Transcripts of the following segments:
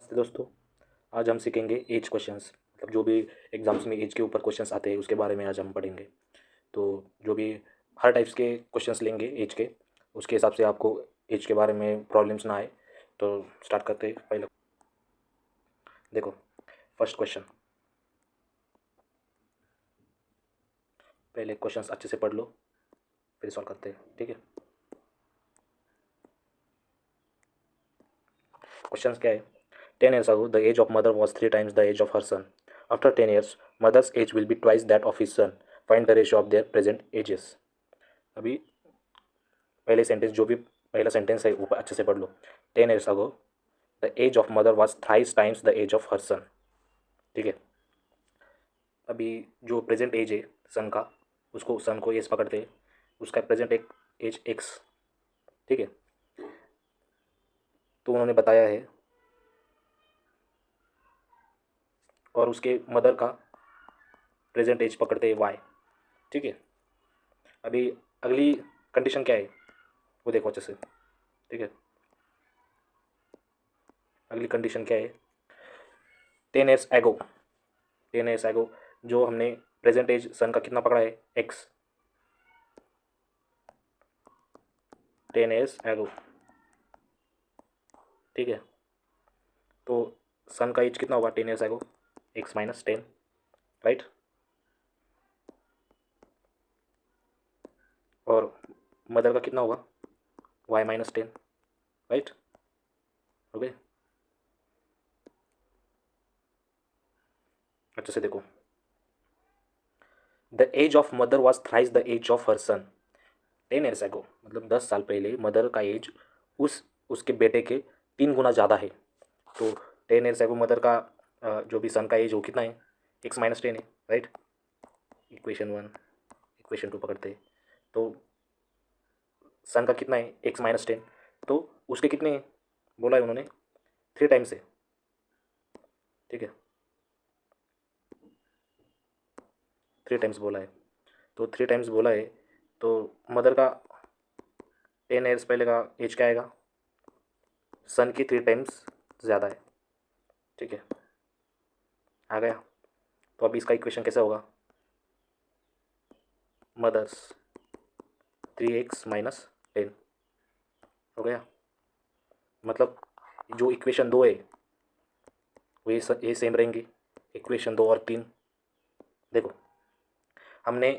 नमस्ते दोस्तों। आज हम सीखेंगे एज क्वेश्चंस, मतलब जो भी एग्जाम्स में एज के ऊपर क्वेश्चंस आते हैं उसके बारे में आज हम पढ़ेंगे। तो जो भी हर टाइप्स के क्वेश्चंस लेंगे एज के, उसके हिसाब से आपको एज के बारे में प्रॉब्लम्स ना आए। तो स्टार्ट करते हैं। पहले देखो, फर्स्ट क्वेश्चन, पहले क्वेश्चंस अच्छे से पढ़ लो फिर सॉल्व करते हैं, ठीक है। क्वेश्चंस क्या है? 10 years ago the age of mother was 3 times the age of her son. After 10 years mother's age will be twice that of his son. Find the ratio of their present ages. अभी पहले sentence, जो भी पहला sentence है ऊपर अच्छे से पढ़ लो। 10 years ago the age of mother was thrice times the age of her son, ठीक है। अभी जो प्रेजेंट एज है सन का, उसको सन को एज पकड़ते हैं, उसका प्रेजेंट एक एज एक्स, ठीक है। तो उन्होंने बताया है, और उसके मदर का प्रेजेंट एज पकड़ते हैं वाई, ठीक है। अभी अगली कंडीशन क्या है वो देखो अच्छे से, ठीक है। अगली कंडीशन क्या है? 10 years ago, 10 years ago जो हमने प्रेजेंट एज सन का कितना पकड़ा है? एक्स। 10 years ago, ठीक है। तो सन का एज कितना होगा 10 years ago? x-10, right. और मदर का कितना होगा? y-10, right. ओके, अच्छे से देखो। The age of mother was thrice the age of her son. 10 years ago मतलब 10 साल पहले मदर का एज उसके बेटे के 3 गुना ज़्यादा है। तो 10 years ago मदर का जो भी सन का एज वो कितना है? x-10 है, राइट। इक्वेशन 1 इक्वेशन 2 पकड़ते हैं। तो सन का कितना है? x-10। तो उसके कितने हैं बोला है उन्होंने? 3 टाइम्स है, ठीक है। 3 टाइम्स बोला है, तो 3 टाइम्स बोला है। तो मदर का 10 years पहले का एज क्या आएगा? सन की 3 टाइम्स ज़्यादा है, ठीक है। आ गया। तो अभी इसका इक्वेशन कैसे होगा? मदर्स 3x-10 हो गया। मतलब जो इक्वेशन 2 है वो ये सेम रहेंगी। इक्वेशन 2 और 3 देखो, हमने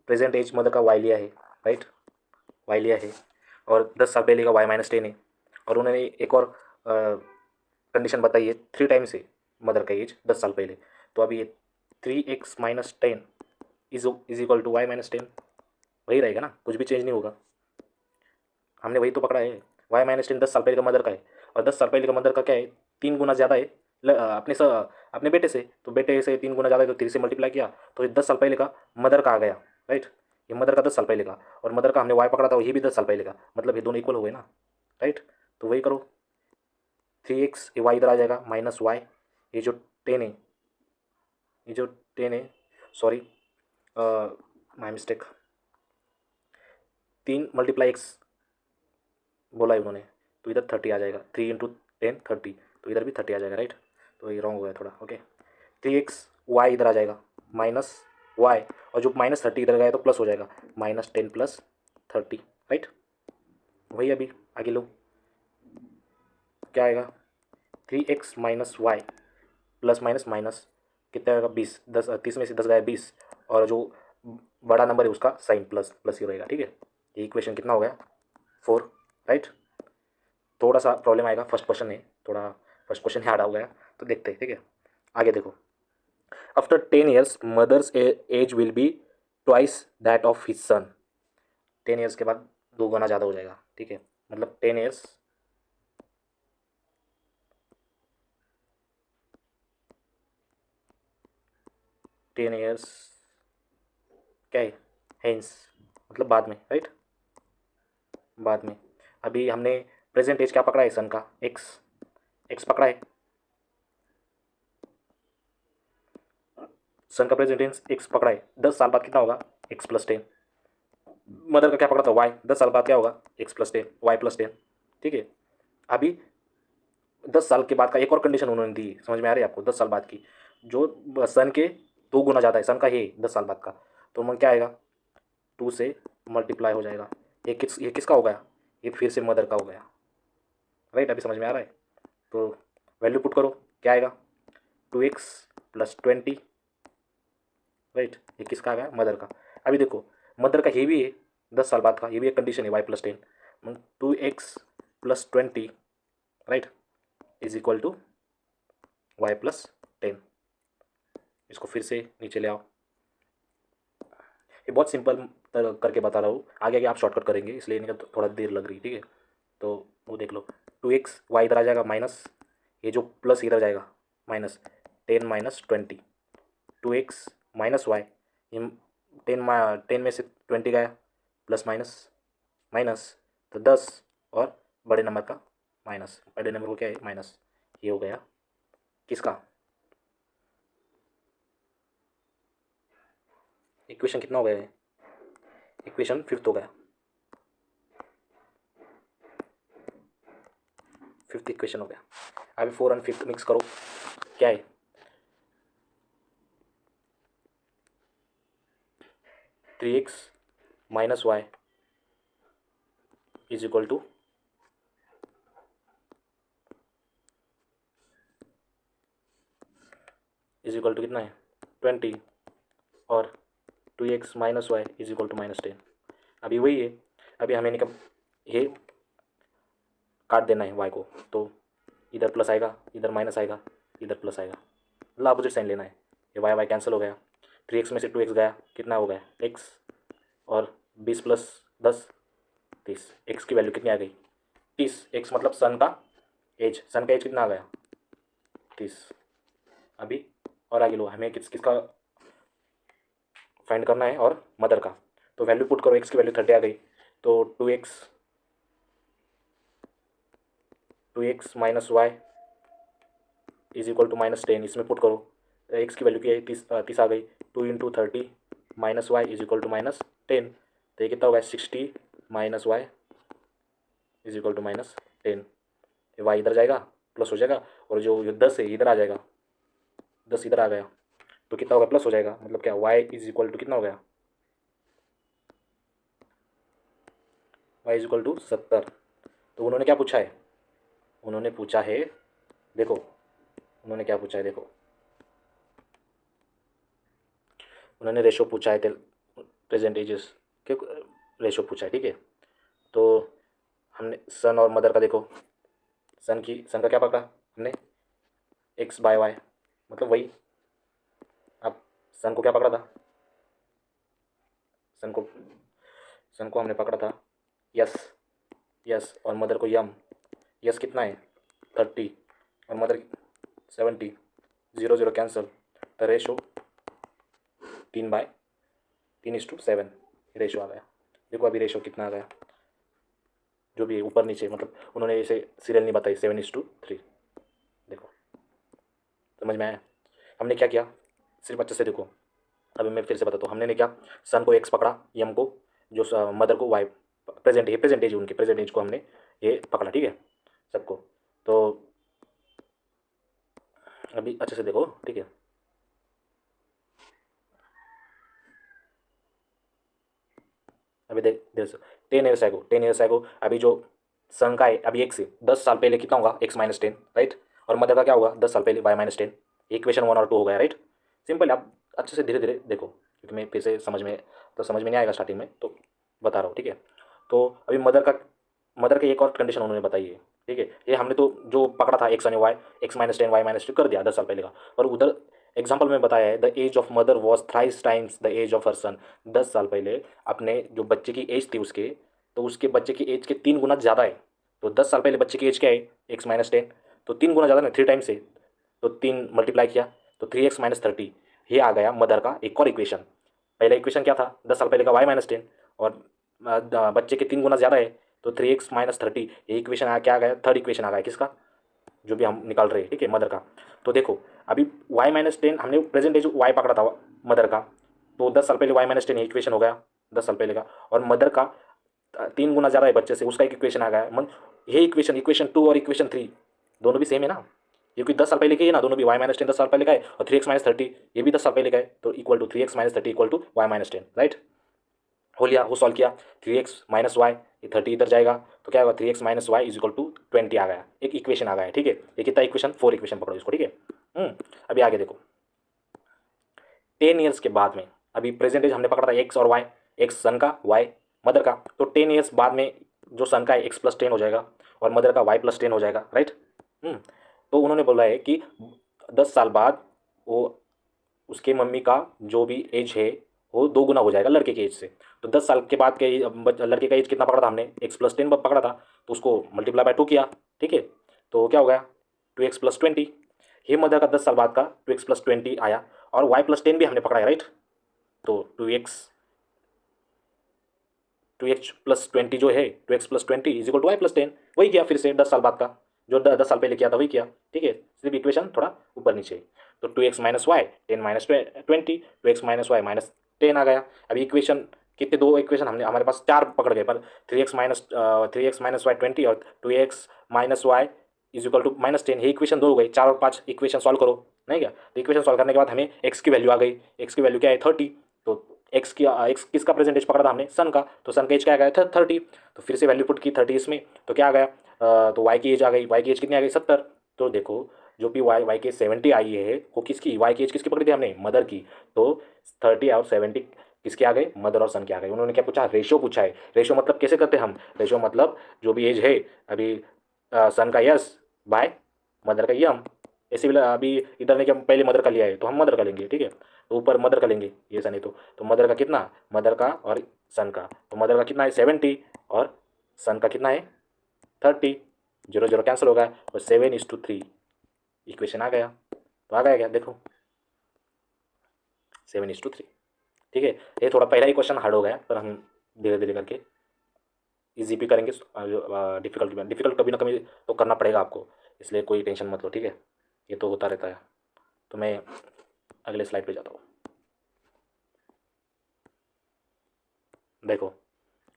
प्रेजेंट एज मदर का वाई लिया है, राइट। वाई लिया है, और 10 साल पहले का y-10 है। और उन्होंने एक और कंडीशन बताई है, 3 टाइम्स है मदर का एज 10 साल पहले। तो अभी ये 3x-10 is equal to y-10, वही रहेगा ना, कुछ भी चेंज नहीं होगा। हमने वही तो पकड़ा है। y-10 10 साल पहले का मदर का है, और 10 साल पहले का मदर का क्या है? 3 गुना ज़्यादा है अपने बेटे से। तो बेटे से 3 गुना ज़्यादा है, तो 3 से मल्टीप्लाई किया तो ये 10 साल पहले का मदर का आ गया, राइट। ये मदर का 10 साल पहले का, और मदर का हमने वाई पकड़ा था, ये भी 10 साल पहले का, मतलब ये दोनों इक्वल हो गए ना, राइट। तो वही करो, 3x, ये वाई इधर आ जाएगा माइनस वाई, ये जो 10 है, ये जो 10 है, सॉरी माई मिस्टेक, 3 × x बोला है उन्होंने, तो इधर 30 आ जाएगा। 3 × 10 30, तो इधर भी 30 आ जाएगा, राइट। तो ये रॉन्ग हो गया थोड़ा, ओके। 3x, y इधर आ जाएगा माइनस वाई, और जो -30 इधर गया तो प्लस हो जाएगा, -10 + 30, राइट। वही अभी आगे लो, क्या आएगा? 3x - y plus minus minus कितना आएगा? 20। 30 में से 10 गया 20, और जो बड़ा नंबर है उसका साइन प्लस प्लस ही रहेगा, ठीक है। ये इक्वेशन कितना हो गया? 4, राइट। थोड़ा सा प्रॉब्लम आएगा, फर्स्ट क्वेश्चन है थोड़ा, फर्स्ट क्वेश्चन हार्ड हो गया, तो देखते हैं, ठीक है। आगे देखो, after 10 years mother's age will be twice that of his son. 10 years के बाद 2 गुना ज़्यादा हो जाएगा, ठीक है। मतलब 10 years, 10 years क्या है? हेंस, मतलब बाद में, राइट, बाद में। अभी हमने प्रेजेंट एज क्या पकड़ा है सन का? एक्स, एक्स पकड़ा है। सन का प्रेजेंट एज एक्स पकड़ा है, 10 साल बाद कितना होगा? x+10। मदर का क्या पकड़ा था? वाई, 10 साल बाद क्या होगा? x+10, y+10, ठीक है। अभी 10 साल के बाद का एक और कंडीशन उन्होंने दी, समझ में आ रही है आपको? 10 साल बाद की, जो सन के 2 गुना ज़्यादा है, सन का है 10 साल बाद का, तो मन क्या आएगा, 2 से मल्टीप्लाई हो जाएगा। ये किसका हो गया, ये फिर से मदर का हो गया, राइट? अभी समझ में आ रहा है? तो वैल्यू पुट करो, क्या आएगा, 2x + 20, राइट? ये किसका आ गया, मदर का। अभी देखो मदर का ये भी है 10 साल बाद का, ये भी एक कंडीशन है y + 10, 2x + 20, right, is equal to y + 10। इसको फिर से नीचे ले आओ। ये बहुत सिंपल करके बता रहा हूँ, आगे आगे आप शॉर्टकट करेंगे इसलिए इनका थोड़ा देर लग रही, ठीक है? तो वो देख लो, 2x, y इधर आ जाएगा माइनस, ये जो प्लस इधर जाएगा माइनस, 10 - 20, 2x - y, ये 10 में से 20 गया, प्लस माइनस माइनस, तो 10 और बड़े नंबर का माइनस, बड़े नंबर को क्या है माइनस, ये हो गया किसका, इक्वेशन कितना हो गया है, इक्वेशन 5th हो गया, 5th इक्वेशन हो गया। अभी 4 और 5th मिक्स करो, क्या है, 3x - y is equal to कितना है 20, और 2x - y is equal to -10। अभी वही है, अभी हमें निकल ये काट देना है y को, तो इधर प्लस आएगा, इधर माइनस आएगा, इधर प्लस आएगा, मतलब अपोजिट साइन लेना है। ये y कैंसिल हो गया, 3x में से 2x गया, कितना हो गया x, और 20 + 10 30, x की वैल्यू कितनी आ गई 30, x मतलब सन का एज, कितना आ गया 30। अभी और आगे लो, हमें किसका फाइंड करना है, और मदर का, तो वैल्यू पुट करो, x की वैल्यू 30 आ गई, तो 2x - y is equal to -10, इसमें पुट करो, x की वैल्यू क्या है 30 आ गई, 2 × 30 - y इज इक्वल टू -10, तो ये कितना होगा 60 - y is equal to -10, y इधर जाएगा प्लस हो जाएगा, और जो 10 है इधर आ जाएगा, 10 इधर आ गया, तो कितना होगा प्लस हो जाएगा, मतलब क्या y इज इक्वल टू कितना हो गया, y इज इक्वल टू 70। तो उन्होंने क्या पूछा है, उन्होंने पूछा है, देखो उन्होंने क्या पूछा है, देखो उन्होंने रेशो पूछा है, प्रेजेंट एजेस के रेशो पूछा है, ठीक है? तो हमने सन और मदर का देखो, सन का क्या पकड़ा हमने, x/y, मतलब वही, अब सन को क्या पकड़ा था, सन को हमने पकड़ा था यस, और मदर को यम, यस कितना है 30, और मदर 70, 0 0 कैंसिल, तो रेशो 3/7 रेशो आ गया। देखो अभी रेशो कितना आ गया, जो भी है ऊपर नीचे, मतलब उन्होंने इसे सीरियल नहीं बताई, 7:3, देखो समझ में आया? हमने क्या किया, सिर्फ अच्छे से देखो, अभी मैं फिर से बताता हूँ, हमने क्या, सन को x पकड़ा, यम को, जो मदर को y, प्रेजेंट एज उनकी, प्रेजेंट एज को हमने ये पकड़ा, ठीक है सबको। तो अभी अच्छे से देखो, ठीक है, अभी देख 10 ईयर्स एगो, अभी जो सन का है अभी x है, 10 साल पहले कितना होगा x - 10, राइट, और मदर का क्या होगा 10 साल पहले y - 10, इक्वेशन 1 और 2 हो गया, राइट? सिंपल, आप अच्छे से धीरे धीरे देखो, क्योंकि मैं फिर से समझ में नहीं आएगा स्टार्टिंग में, तो बता रहा हूँ, ठीक है? तो अभी मदर की एक और कंडीशन उन्होंने बताई है, ठीक है? ये हमने तो जो पकड़ा था x और y, x - 10 y - 10 कर दिया 10 साल पहले का, और उधर एग्जाम्पल में बताया है the age of mother was thrice times the age of her son, 10 साल पहले अपने जो बच्चे की एज थी उसके, तो उसके बच्चे की एज के 3 गुना ज़्यादा है, तो 10 साल पहले बच्चे की एज क्या है x - 10, तो 3 गुना ज़्यादा ना, 3 टाइम्स है, तो 3 मल्टीप्लाई किया, तो 3x - 30, ये आ गया मदर का एक और इक्वेशन। पहला इक्वेशन क्या था 10 साल पहले का y - 10, और बच्चे के 3 गुना ज़्यादा है, तो 3x - 30, ये इक्वेशन क्या आ गया, थर्ड इक्वेशन आ गया किसका, जो भी हम निकाल रहे हैं, ठीक है, मदर का। तो देखो अभी y - 10 हमने प्रेजेंट एज y पकड़ा था मदर का, तो 10 साल पहले y - 10 इक्वेशन हो गया 10 साल पहले का, और मदर का 3 गुना ज़्यादा है बच्चे से, उसका एक इक्वेशन आ गया, ये इक्वेशन 2 और इक्वेशन 3 दोनों भी सेम है ना, क्योंकि 10 साल पहले के ही ना दोनों भी, y-10 10 साल पहले का है, और 3x-30 ये भी 10 साल पहले का है, तो equal to 3x-30 equal to y-10, right. हो लिया, वो सॉल्व किया, 3x-y, ये 30 इधर जाएगा, तो क्या होगा, 3x-y इज इक्वल टू 20 आ गया, एक इक्वेशन आ गया, ठीक है। ये कितना इक्वेशन, 4 इक्वेशन पकड़ो इसको, ठीक है। अभी आगे देखो, 10 ईयर्स के बाद में, अभी प्रेजेंटेज हमने पकड़ा था एक्स और वाई, एक्स सन का, वाई मदर का, तो 10 ईयर्स बाद में जो सन का है x+10 हो जाएगा और मदर का y+10 हो जाएगा, राइट। तो उन्होंने बोला है कि 10 साल बाद वो उसके मम्मी का जो भी एज है वो 2 गुना हो जाएगा लड़के के एज से। तो 10 साल के बाद के लड़के का एज कितना पकड़ा था हमने, x+10 पकड़ा था, तो उसको मल्टीप्लाई बाय 2 किया, ठीक है। तो क्या हो गया, 2x+20। ये मदर का 10 साल बाद का 2x+20 आया, और y+10 भी हमने पकड़ा है, राइट। तो 2x+20 जो है, 2x+20 is equal to y+10, वही किया फिर से 10 साल बाद का, जो 10 साल पहले किया था वही किया, ठीक है। सिर्फ इक्वेशन थोड़ा ऊपर नीचे है। तो 2x-y 10-20, 2x-y-10 आ गया। अभी इक्वेशन कितने, दो इक्वेशन हमने, हमारे पास 4 पकड़ गए, पर 3x-y 20 और 2x-y इज इक्वल टू -10, ये इक्वेशन 2 हो गई, 4 और 5 इक्वेशन सॉल्व करो, नहीं क्या। तो इक्वेशन सॉल्व करने के बाद हमें x की वैल्यू आ गई, x की वैल्यू क्या है, 30। तो एक्स किसका प्रेजेंटेज पकड़ा था हमने, सन का, तो सन का एज क्या आ गया था, 30। तो फिर से वैल्यू पुट की 30 इसमें, तो क्या आ गया, तो वाई की एज आ गई, वाई की एज कितनी आ गई, 70। तो देखो, जो भी वाई की 70 आई है, वो किसकी, वाई की एज किसकी पकड़ी थी हमने, मदर की। तो 30 और 70 किसके आ गए, मदर और सन के आ गए। उन्होंने क्या पूछा, रेशो पूछा है। रेशो मतलब कैसे करते हैं हम, रेशो मतलब जो भी एज है, अभी सन का यस बाय मदर का यम, ऐसे भी अभी इधर ने क्या पहले मदर का लिया है, तो हम मदर का लेंगे, ठीक है। तो ऊपर मदर का लेंगे, ये सन है, तो मदर का कितना, मदर का और सन का, तो मदर का कितना है 70 और सन का कितना है 30, 0 0 कैंसिल होगा, और 7:3 इक्वेशन आ गया। तो आ गया क्या, देखो 7:3, ठीक है। ये थोड़ा पहला ही क्वेश्चन हार्ड हो गया, पर हम धीरे धीरे करके इजी भी करेंगे, डिफिकल्ट कभी ना कभी तो करना पड़ेगा आपको, इसलिए कोई टेंशन मत लो, ठीक है। ये तो होता रहता है। तो मैं अगले स्लाइड पे जाता हूँ। देखो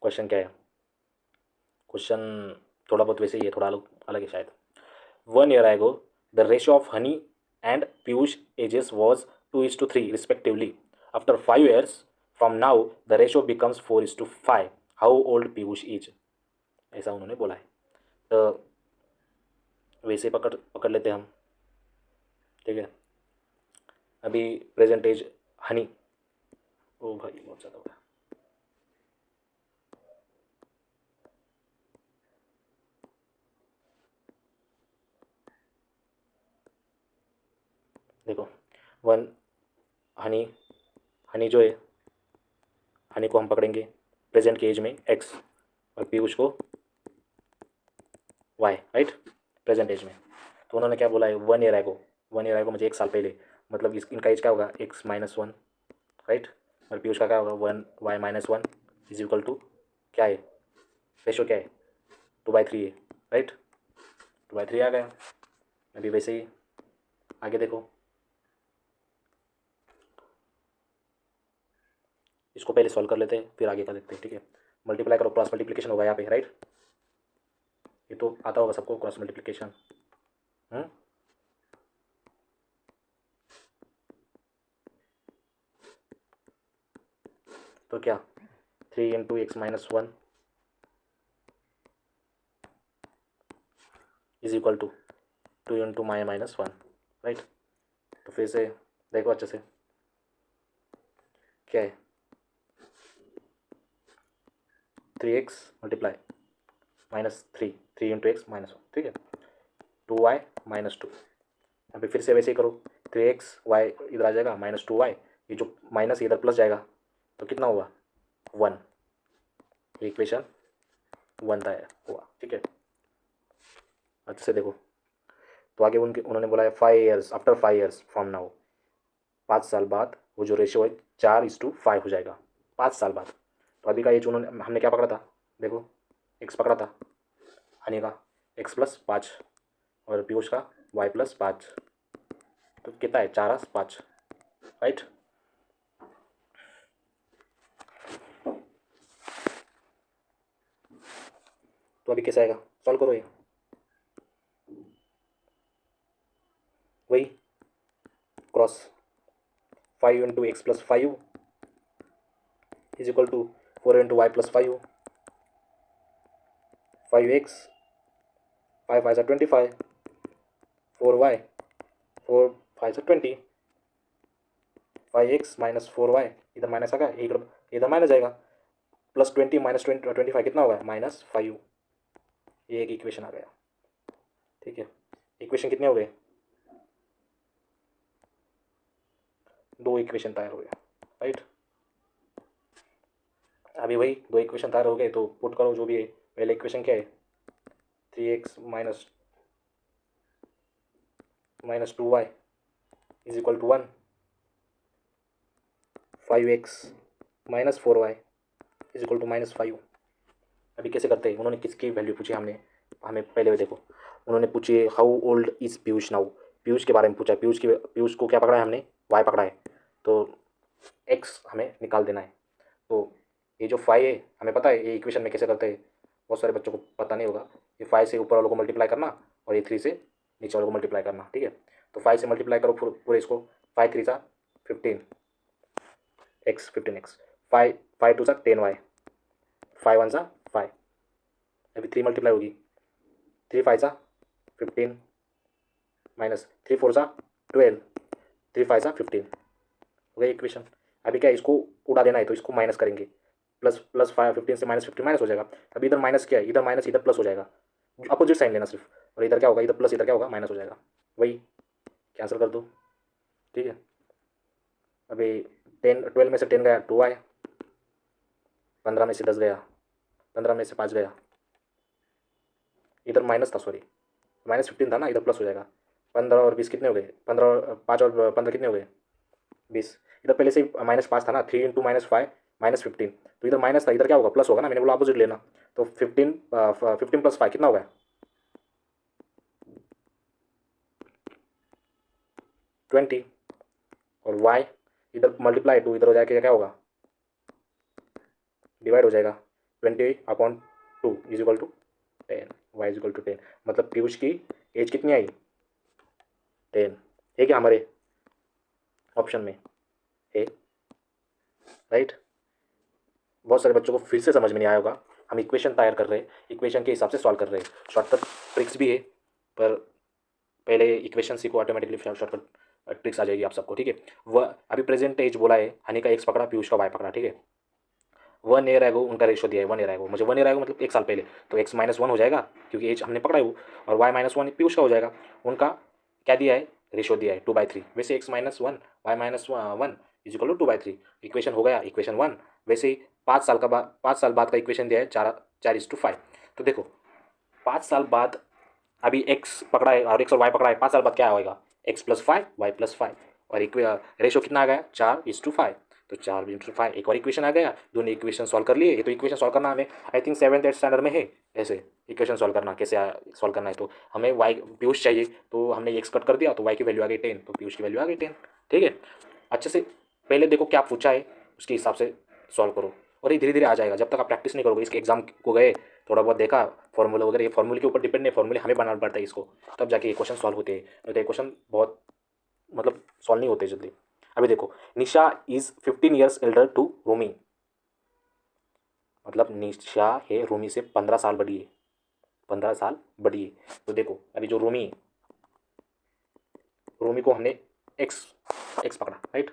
क्वेश्चन क्या है, क्वेश्चन थोड़ा बहुत वैसे ही है, थोड़ा अलग अलग है शायद। 1 year ago, the ratio of honey and Piyush ages was 2:3 respectively. After 5 years from now, the ratio becomes 4:5. How old Piyush is? ऐसा उन्होंने बोला है। तो वैसे पकड़ पकड़ लेते हैं हम, ठीक है। अभी प्रेजेंट एज हनी, ओ भाई बहुत ज़्यादा हो गया। देखो वन, हनी, हनी जो है, हनी को हम पकड़ेंगे प्रेजेंट के एज में एक्स, और पीयूष को वाई, राइट, प्रेजेंट एज में। तो उन्होंने क्या बोला है, 1 year ago, 1 year ago मुझे 1 साल पहले, मतलब इनका एज क्या होगा, x-1, राइट। और पीयूष का क्या होगा, 1y-1 इज इक्वल टू क्या है, रेशो क्या है, 2/3 है, राइट, 2/3 आ गया। अभी वैसे ही आगे देखो, इसको पहले सॉल्व कर लेते हैं फिर आगे का देखते हैं, ठीक है। मल्टीप्लाई करो, क्रॉस मल्टीप्लिकेशन होगा यहाँ पे, राइट। ये तो आता होगा सबको, क्रॉस मल्टीप्लिकेशन। तो क्या, 3 × x-1 is equal to 2 × y-1, right. तो फिर से देखो अच्छे से, क्या है, 3x × -3, 3 × x-1, ठीक है, 2y-2। अभी फिर से वैसे ही करो, 3x, y इधर आ जाएगा, -2y, ये जो माइनस इधर प्लस जाएगा, तो कितना हुआ, 1, इक्वेशन 1 था हुआ, ठीक है। अच्छे से देखो, तो आगे उन्होंने बोला है 5 years, after 5 years from now, 5 साल बाद वो जो रेशियो है 4:5 हो जाएगा, 5 साल बाद। तो अभी का ये जो उन्होंने, हमने क्या पकड़ा था, देखो एक्स पकड़ा था हनी का, x+5, और पीयूष का y+5, तो कितना है, 4×5, राइट। तो अभी कैसे आएगा, सॉल्व करो ये। वही cross 5 into x plus 5 is equal to 4 into y plus 5, 5x, 5 5 25, 4y, 4 5 20, 5x minus 4y, इधर माइनस आ गया, इधर माइनस जाएगा, प्लस 20 माइनस 25 कितना होगा, -5। ये एक इक्वेशन आ गया। ठीक है, इक्वेशन कितने हो गए, 2 इक्वेशन तैयार हो गया, राइट। अभी वही 2 इक्वेशन तैयार हो गए, तो पुट करो जो भी है। पहले इक्वेशन क्या है, 3x minus 2y is equal to 1, 5x minus 4y is equal to -5। अभी कैसे करते हैं, उन्होंने किसकी वैल्यू पूछी, हमें पहले देखो, उन्होंने पूछी how old is Piyush now, Piyush के बारे में पूछा। पीयूष को क्या पकड़ा है हमने, y पकड़ा है, तो x हमें निकाल देना है। तो ये जो 5 है हमें पता है ये इक्वेशन में कैसे करते हैं, बहुत सारे बच्चों को पता नहीं होगा। ये 5 से ऊपर वालों को मल्टीप्लाई करना और ये 3 से नीचे वालों को मल्टीप्लाई करना। ठीक है, तो 5 से मल्टीप्लाई करो पूरे इसको, 5 3 सा 15x, 15x, 5 2 सा 10y, 5 1 सा 5, अभी 3 मल्टीप्लाई होगी, 3 5 सा 15 माइनस 3 4 सा 12, 3 5 सा 15 हो गई इक्वेशन। अभी क्या इसको उड़ा देना है, तो इसको माइनस करेंगे, प्लस 5 15 से -15 माइनस हो जाएगा। अभी इधर माइनस क्या है, इधर माइनस इधर प्लस हो जाएगा, अपोजिट साइन लेना सिर्फ, और इधर क्या होगा, इधर प्लस इधर क्या होगा माइनस हो जाएगा, वही कैंसिल कर दो। ठीक है, अभी 12 में से 10 गया 2 आए, 15 में से 10 गया, 15 में से 5 गया, इधर माइनस था, सॉरी -15 था ना, इधर प्लस हो जाएगा। 15 और 20 कितने हो गए, 15 और 5 और 15 कितने हो गए, 20। इधर पहले से -5 था ना, 3 इंटू -5 -15, तो इधर माइनस था, इधर क्या होगा प्लस होगा ना, मैंने बोला अपोजिट लेना। तो 15 प्लस 5 कितना होगा, 20, और y इधर मल्टीप्लाई 2 इधर हो जाएगा, क्या होगा, डिवाइड हो जाएगा, 20/2 is equal to 10, y is equal to 10। मतलब पीयूष की एज कितनी आई, 10 है क्या हमारे ऑप्शन में है, राइट। बहुत सारे बच्चों को फिर से समझ में नहीं आया होगा, हम इक्वेशन तैयार कर रहे हैं, इक्वेशन के हिसाब से सॉल्व कर रहे हैं। शॉर्टकट ट्रिक्स भी है, पर पहले इक्वेशन सीखो, ऑटोमेटिकली शॉर्टकट ट्रिक्स आ जाएगी आप सबको। ठीक है, वह अभी प्रेजेंट एज बोला है, हनी का एक्स पकड़ा, पीयूष का वाई पकड़ा। ठीक है, 1 ईयर एगो उनका रेशो दिया है, 1 ईयर एगो, मुझे 1 ईयर एगो मतलब 1 साल पहले, तो x -1 हो जाएगा क्योंकि एज हमने पकड़ा है वो, और y -1 पीयूष का हो जाएगा। उनका क्या दिया है, रेशो दिया है 2/3, वैसे x -1 y -1 is equal to 2/3, equation हो गया इक्वेशन 1। वैसे ही 5 साल बाद का इक्वेशन दिया है 4:5। तो देखो 5 साल बाद अभी x पकड़ा है और x और y पकड़ा है, 5 साल बाद क्या होगा, x + 5 y + 5, और रेशो कितना आ गया 4:5, तो 4:5 एक और इक्वेशन आ गया। दोनों इक्वेशन सॉल्व कर लिए। ये तो इक्वेशन सॉल्व करना हमें I think 7th 8th standard में है, ऐसे इक्वेशन सॉल्व करना कैसे सॉल्व करना है। तो हमें y पीयूष चाहिए, तो हमने x कट कर दिया, तो y की वैल्यू आ गई 10, तो पीयूष की वैल्यू आ गई 10। ठीक है, अच्छे से पहले देखो क्या पूछा है, उसके हिसाब से सॉल्व करो, और ये धीरे धीरे आ जाएगा। जब तक आप प्रैक्टिस नहीं करोगे, इसके एग्जाम को गए थोड़ा बहुत देखा फॉर्मूला वगैरह, ये फॉर्मूले के ऊपर डिपेंड नहीं, फॉर्मूले हमें बनाना पड़ता है इसको, तब जाके ये क्वेश्चन सॉल्व होते हैं, नहीं तो ये क्वेश्चन बहुत मतलब सॉल्व नहीं होते जल्दी। अभी देखो, Nisha is 15 years elder to Rumi, मतलब निशा है रूमी से 15 साल बड़ी है, 15 साल बड़ी है। तो देखो अभी जो रूमी है, रूमी को हमने एक्स पकड़ा, राइट,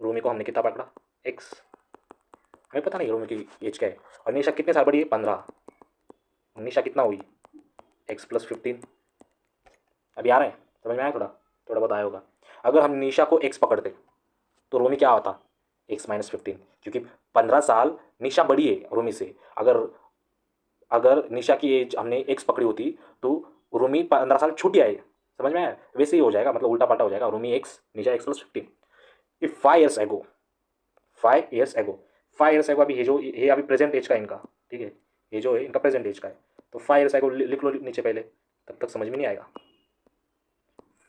रूमी को हमने कितना पकड़ा, एक्स, हमें पता नहीं रूमी की एज क्या है, और निशा कितने साल बड़ी है, 15, निशा कितना हुई, x + 15। अभी आ रहा है, समझ में आया, थोड़ा थोड़ा बहुत आया होगा। अगर हम निशा को x पकड़ते तो रूमी क्या होता, x - 15, क्योंकि 15 साल निशा बड़ी है रूमी से। अगर अगर निशा की एज हमने x पकड़ी होती तो रूमी 15 साल छूट आए, समझ में आया, वैसे ही हो जाएगा, मतलब उल्टा पाल्टा हो जाएगा, Rumi x Nisha x + 15। If 5 years ago, 5 years ago, 5 years ago, अभी ये अभी प्रेजेंट एज का है इनका। ठीक है, ये जो है इनका प्रेजेंट एज का है, तो 5 ईयर्स एगो लिख लो नीचे पहले, तब तक समझ में नहीं आएगा।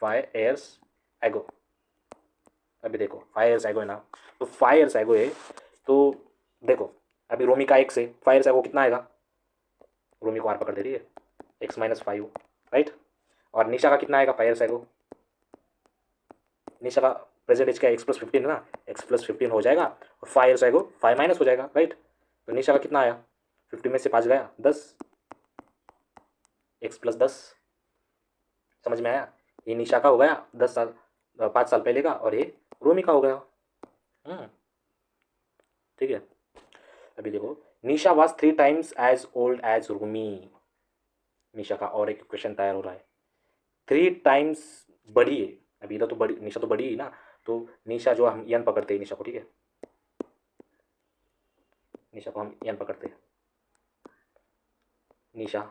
5 ईयर्स एगो, अभी देखो 5 ईयर्स एगो है ना, तो 5 ईयर्स एगो है, तो देखो अभी रोमी का एक्स है, 5 ईयर्स एगो कितना आएगा, रोमी को आर पकड़ दे रही है, x-5, राइट। और निशा का कितना आएगा 5 ईयर्स एगो, निशा का प्रेजेंट एज क्या है x+15 है ना, x+15 हो जाएगा और 5 ईयर्स एगो 5 माइनस हो जाएगा, राइट। तो निशा का कितना आया 15 में से 5 गया 10, x+10, समझ में आया। ये निशा का हो गया 10 साल 5 साल पहले का, और ये रोमी का हो गया। ठीक है। अभी देखो Nisha was 3 times age old age Rumi, Nisha का और एक क्वेश्चन तैयार हो रहा है। 3 टाइम्स बड़ी है, अभी इधर तो बड़ी निशा तो बड़ी है ना, तो निशा जो हम यन पकड़ते हैं निशा को, ठीक है, निशा को हम यन पकड़ते हैं, निशा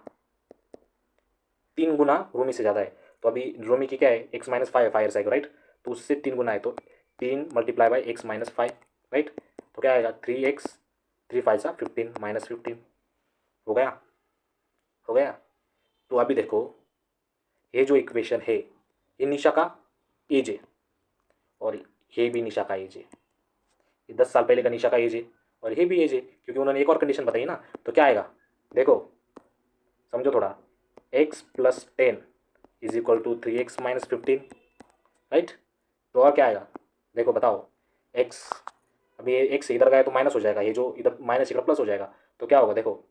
3 गुना रूमी से ज़्यादा है, तो अभी रूमी की क्या है x-5 5 ईयर्स आएगा, राइट। तो उससे 3 गुना है, तो 3 मल्टीप्लाई बाई x-5, राइट। तो क्या आएगा 3x 3 5 सा 15 -15 हो गया, हो गया। तो अभी देखो ये जो इक्वेशन है ये निशा का एज है, और ये भी निशा का एज है, ये 10 साल पहले का निशा का एज है, और ये भी एज है, क्योंकि उन्होंने एक और कंडीशन बताई ना। तो क्या आएगा देखो, समझो थोड़ा, x+10 is equal to 3x - 15, right. तो और क्या आएगा देखो बताओ, x, अभी ये x इधर गया तो माइनस हो जाएगा, ये जो इधर माइनस इधर प्लस हो जाएगा, तो क्या होगा देखो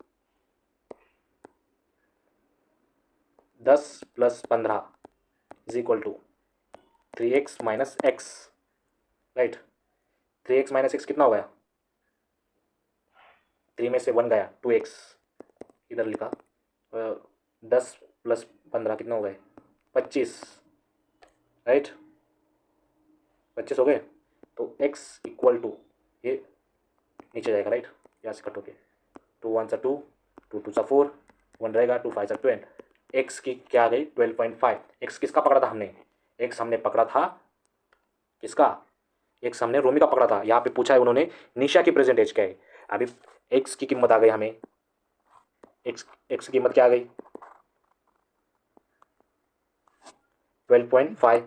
10 + 15 is equal to 3x - x, right. 3x - x कितना हो गया, 3 में से 1 गया 2x, इधर लिखा, 10 + 15 कितना हो गए 25, राइट, 25 हो गए। तो x इक्वल टू ये नीचे जाएगा, राइट, यहाँ से कट हो के 2 1 सा 2, 2 2 सा 4, 1 रहेगा, 2 5 सा 12, x की क्या आ गई 12.5। x किसका पकड़ा था हमने, x हमने पकड़ा था किसका, x हमने रोमी का पकड़ा था। यहाँ पे पूछा है उन्होंने निशा की प्रेजेंट एज क्या है। अभी x की कीमत आ गई हमें, x की कीमत क्या आ गई 12.5,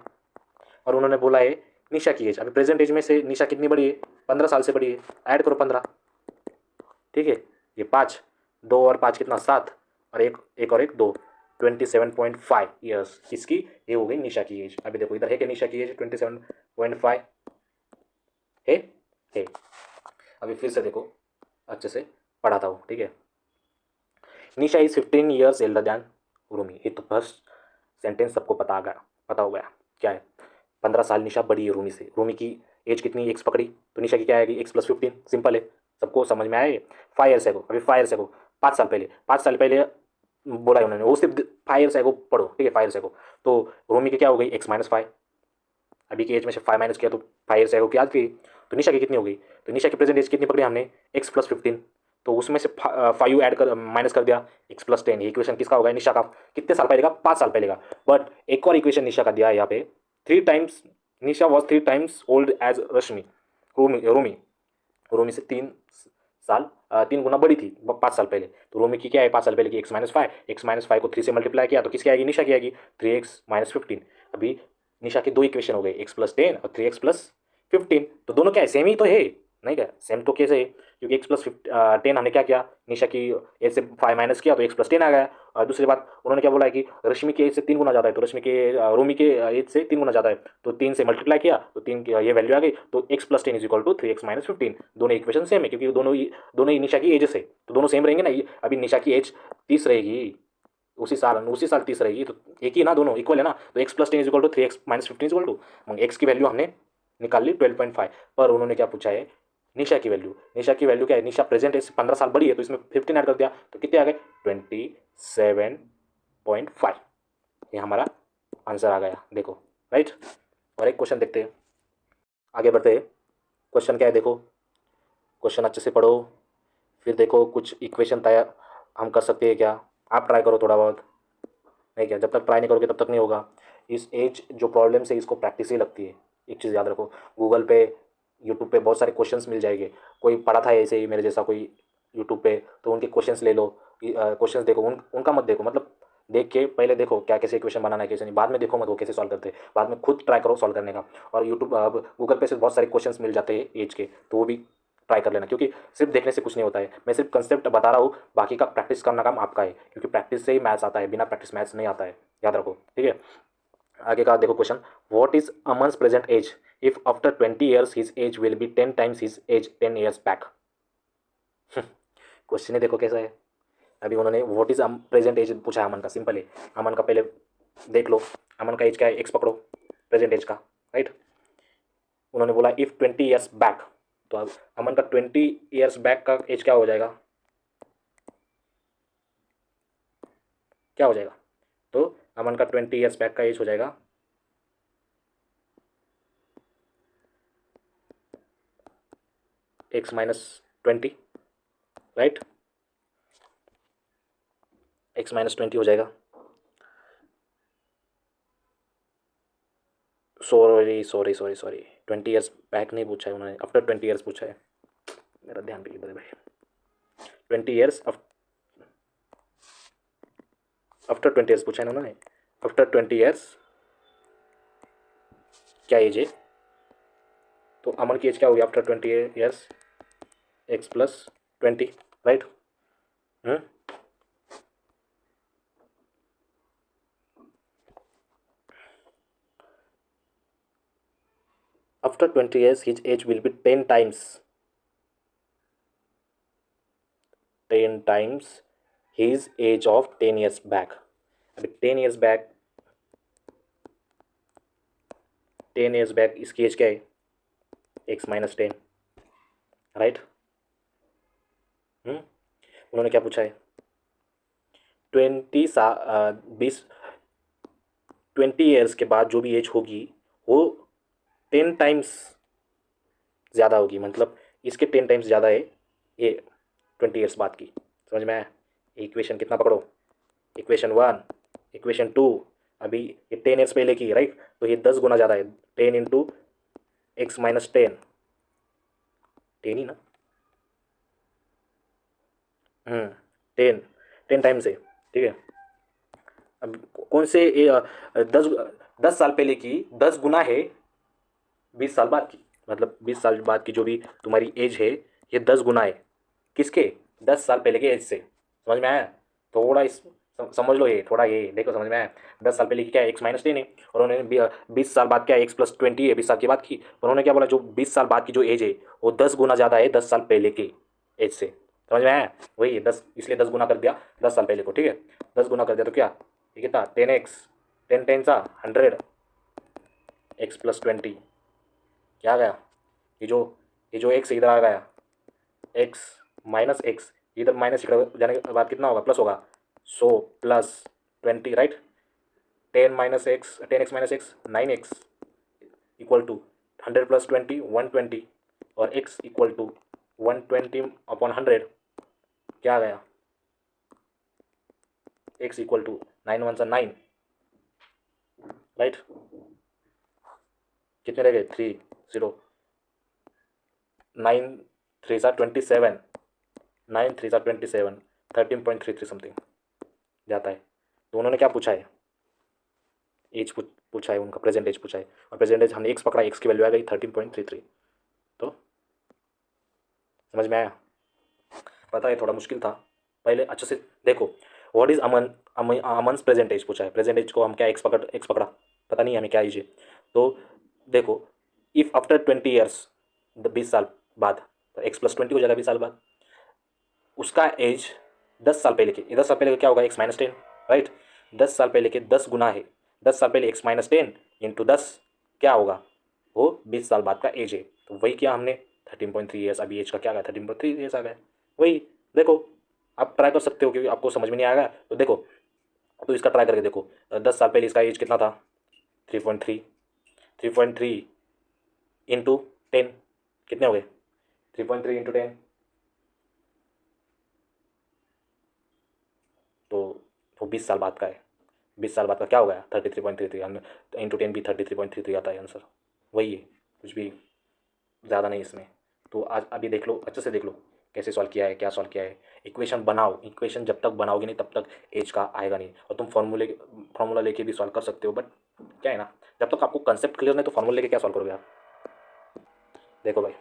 और उन्होंने बोला है निशा की एज। अभी प्रेजेंट एज में से निशा कितनी बड़ी है 15 साल से बड़ी है, ऐड करो 15, ठीक है। ये 5 2 और 5 कितना 7, और एक और एक 2, 27.5 ईयर्स इसकी ये हो गई निशा की एज। अभी देखो इधर है कि निशा की एज 27.5 है, है। अभी फिर से देखो अच्छे से पढ़ाता हूँ, ठीक है। Nisha is 15 years elder than Rumi, ये तो फर्स्ट सेंटेंस सबको पता हो गया क्या है, 15 साल निशा बड़ी है रूमी से। रूमी की एज कितनी x पकड़ी, तो निशा की क्या आएगी x+15, सिंपल है, सबको समझ में आए। 5 ईयर्स एगो, अभी 5 ईयर्स एगो 5 साल पहले बोला है उन्होंने, वो सिर्फ 5 ईयर्स एगो पढ़ो, ठीक है, 5 ईयर्स एगो। तो रूमी की क्या हो गई x-5, अभी की एज में से 5 माइनस किया तो 5 ईयर्स एगो की आज की, तो निशा की कितनी हो गई, तो निशा की प्रेजेंट एज कितनी पकड़ी हमने x+15, तो उसमें से 5 ऐड कर माइनस कर दिया x+10। इक्वेशन किसका होगा निशा का, कितने साल पहले का 5 साल पहले का। बट एक और इक्वेशन निशा का दिया है यहाँ पे 3 times, Nisha was 3 times old age Rashmi, Rumi Rumi से 3 गुना बड़ी थी 5 साल पहले। तो रूमी की क्या है 5 साल पहले की x-5 को 3 से मल्टीप्लाई किया तो किसकी आएगी निशा की आएगी 3x - 15। अभी निशा की 2 इक्वेशन हो गए x+10 और 3x+15, तो दोनों क्या है सेम ही तो है, नहीं क्या सेम तो कैसे है, क्योंकि x+10 हमने क्या किया निशा की एज से 5 माइनस किया तो x+10 आ गया। और दूसरी बात उन्होंने क्या बोला है कि रश्मि के एज से 3 गुना ज़्यादा है, तो रश्मि के रूमी के एज से 3 गुना ज़्यादा है, तो 3 से मल्टीप्लाई किया तो 3 की ये वैल्यू आ गई, तो x+10 is equal to 3x - 15। दोनों इक्वेशन सेम है क्योंकि दोनों ही निशा की एज है, तो दोनों सेम रहेंगे ना। अभी निशा की एज 30 रहेगी, उसी साल 30 रहेगी, तो एक ही ना, दोनों इक्वल है ना। तो x+10 is equal to 3x - 15 is equal to, x की वैल्यू हमने निकाल ली 12.5, पर उन्होंने क्या पूछा है निशा की वैल्यू। निशा की वैल्यू क्या है, निशा प्रेजेंट है 15 साल बड़ी है, तो इसमें 15 ऐड कर दिया तो कितने आ गए 27.5, ये हमारा आंसर आ गया देखो, राइट। और एक क्वेश्चन देखते हैं, आगे बढ़ते हैं। क्वेश्चन क्या है देखो, क्वेश्चन अच्छे से पढ़ो, फिर देखो कुछ इक्वेशन तैयार हम कर सकते हैं क्या, आप ट्राई करो थोड़ा बहुत, नहीं क्या, जब तक ट्राई नहीं करोगे तब तक नहीं होगा। इस एज जो प्रॉब्लम्स है इसको प्रैक्टिस ही लगती है, एक चीज़ याद रखो, गूगल पे यूट्यूब पे बहुत सारे क्वेश्चंस मिल जाएंगे, कोई पढ़ा था ऐसे ही मेरे जैसा कोई यूट्यूब पे, तो उनके क्वेश्चंस ले लो, क्वेश्चंस देखो, उनका मत देखो, मतलब देख के पहले देखो क्या कैसे इक्वेशन बनाना है कैसे नहीं, बाद में देखो मत वो कैसे सॉल्व करते हैं, बाद में खुद ट्राई करो सॉल्व करने का। और यूट्यूब अब गूगल पे से बहुत सारे क्वेश्चंस मिल जाते हैं एज के, तो वो भी ट्राई कर लेना, क्योंकि सिर्फ देखने से कुछ नहीं होता है। मैं सिर्फ कंसेप्ट बता रहा हूँ, बाकी का प्रैक्टिस करना काम आपका है, क्योंकि प्रैक्टिस से ही मैथ्स आता है, बिना प्रैक्टिस मैथ्स नहीं आता है, याद रखो, ठीक है। आगे का देखो question, what is Aman's present age if after 20 years his age will be 10 times his age 10 years back. Question ही देखो कैसा है। अभी उन्होंने व्हाट इज प्रेजेंट एज पूछा है अमन का, सिंपल है। अमन का पहले देख लो, अमन का एज क्या है, एक्स पकड़ो प्रेजेंट एज का, राइट। उन्होंने बोला इफ 20 years बैक, तो अब अमन का 20 years बैक का एज क्या हो जाएगा, क्या हो जाएगा, तो अमन का 20 years बैक का एज हो जाएगा x-20, राइट, x-20 हो जाएगा। Sorry sorry sorry sorry, 20 years back नहीं पूछा है उन्होंने, आफ्टर 20 years पूछा है, मेरा ध्यान भी इधर है भाई। 20 years आफ्टर 20 years पूछा है ना उन्होंने, आफ्टर 20 years क्या एज है, तो अमन की एज क्या होगी after 20 years, x+20, right. After 20 years his age will be 10 times his age of 10 years back. अभी 10 years बैक, 10 years बैक इसकी एज क्या है, x-10, राइट। उन्होंने क्या पूछा है, 20 20 years के बाद जो भी एज होगी वो 10 times ज़्यादा होगी, मतलब इसके 10 times ज़्यादा है ये 20 years बाद की, समझ में आया। इक्वेशन कितना पकड़ो, इक्वेशन 1, इक्वेशन 2, अभी ये 10 years पहले की, राइट, तो ये 10 गुना ज़्यादा है, 10 × x-10, 10 ही ना, 10, 10 times है, ठीक है। अब कौन से 10 साल पहले की 10 गुना है 20 साल बाद की, मतलब 20 साल बाद की जो भी तुम्हारी एज है ये 10 गुना है किसके, 10 साल पहले के एज से, समझ में आया। थोड़ा इस समझ लो, ये थोड़ा ये देखो, समझ में आया। 10 साल पहले की क्या है, x-10 है, और उन्होंने 20 साल बाद क्या है, x+20 है, 20 साल के बाद की। उन्होंने क्या बोला, जो 20 साल बाद की जो एज है वो 10 गुना ज़्यादा है 10 साल पहले के एज से, समझ में आया। वही है 10, इसलिए 10 गुना कर दिया 10 साल पहले को, ठीक है। 10 गुना कर दिया तो क्या, ये कितना, 10x, 10 × 10 = 100, x+20 क्या आ गया, ये जो x इधर आ गया, x-x, इधर माइनस इधर जाने के बाद कितना होगा, प्लस होगा, 100 + 20, राइट। 10x-x 9x = 100 + 20 120, और x = 120/100 क्या आ गया, x = 9 1 9, राइट। कितने रह गए, 3 0, 9 3 27, 9 3 27, 13.33 समथिंग जाता है। तो उन्होंने क्या पूछा है, एज पूछा है उनका, प्रेजेंट एज पूछा है, और प्रेजेंट एज हमने एक्स पकड़ा, एक्स की वैल्यू आ गई 13.33। तो समझ में आया, पता है थोड़ा मुश्किल था, पहले अच्छे से देखो। What is Aman's present age पूछा है, प्रेजेंट एज को हम क्या एक्स पकड़ा, पता नहीं हमें क्या एज है। तो देखो, इफ आफ्टर 20 years, 20 साल बाद, तो x+20 हो जाएगा 20 साल बाद, उसका एज 10 साल पहले के, 10 साल पहले का क्या होगा, x-10, राइट। 10 साल पहले के 10 गुना है, 10 साल पहले x-10 इंटू 10 क्या होगा, वो 20 साल बाद का एज है। तो वही किया हमने, 13.3 ईयर्स, अभी एज का क्या आ गया, 13.3 ईयर्स आ गया। वही देखो, आप ट्राई कर सकते हो, क्योंकि आपको समझ में नहीं आएगा तो देखो, तो इसका ट्राई करके देखो। 10 साल पहले इसका एज कितना था, 3.3, 3.3 इंटू 10 कितने हो गए, 3.3 इंटू 10, तो 20 साल बाद का है। 20 साल बाद का क्या हो गया, 33.33, इंटू 10 भी 33.33 आता है आंसर। वही है, कुछ भी ज़्यादा नहीं इसमें। तो आज अभी देख लो, अच्छे से देख लो कैसे सॉल्व किया है, क्या सॉल्व किया है। इक्वेशन बनाओ, इक्वेशन जब तक बनाओगे नहीं तब तक एज का आएगा नहीं। और तुम फार्मूला लेके भी सॉल्व कर सकते हो, बट क्या है ना, जब तक आपको कंसेप्ट क्लियर नहीं तो फार्मूला लेके क्या सॉल्व करोगे आप। देखो भाई,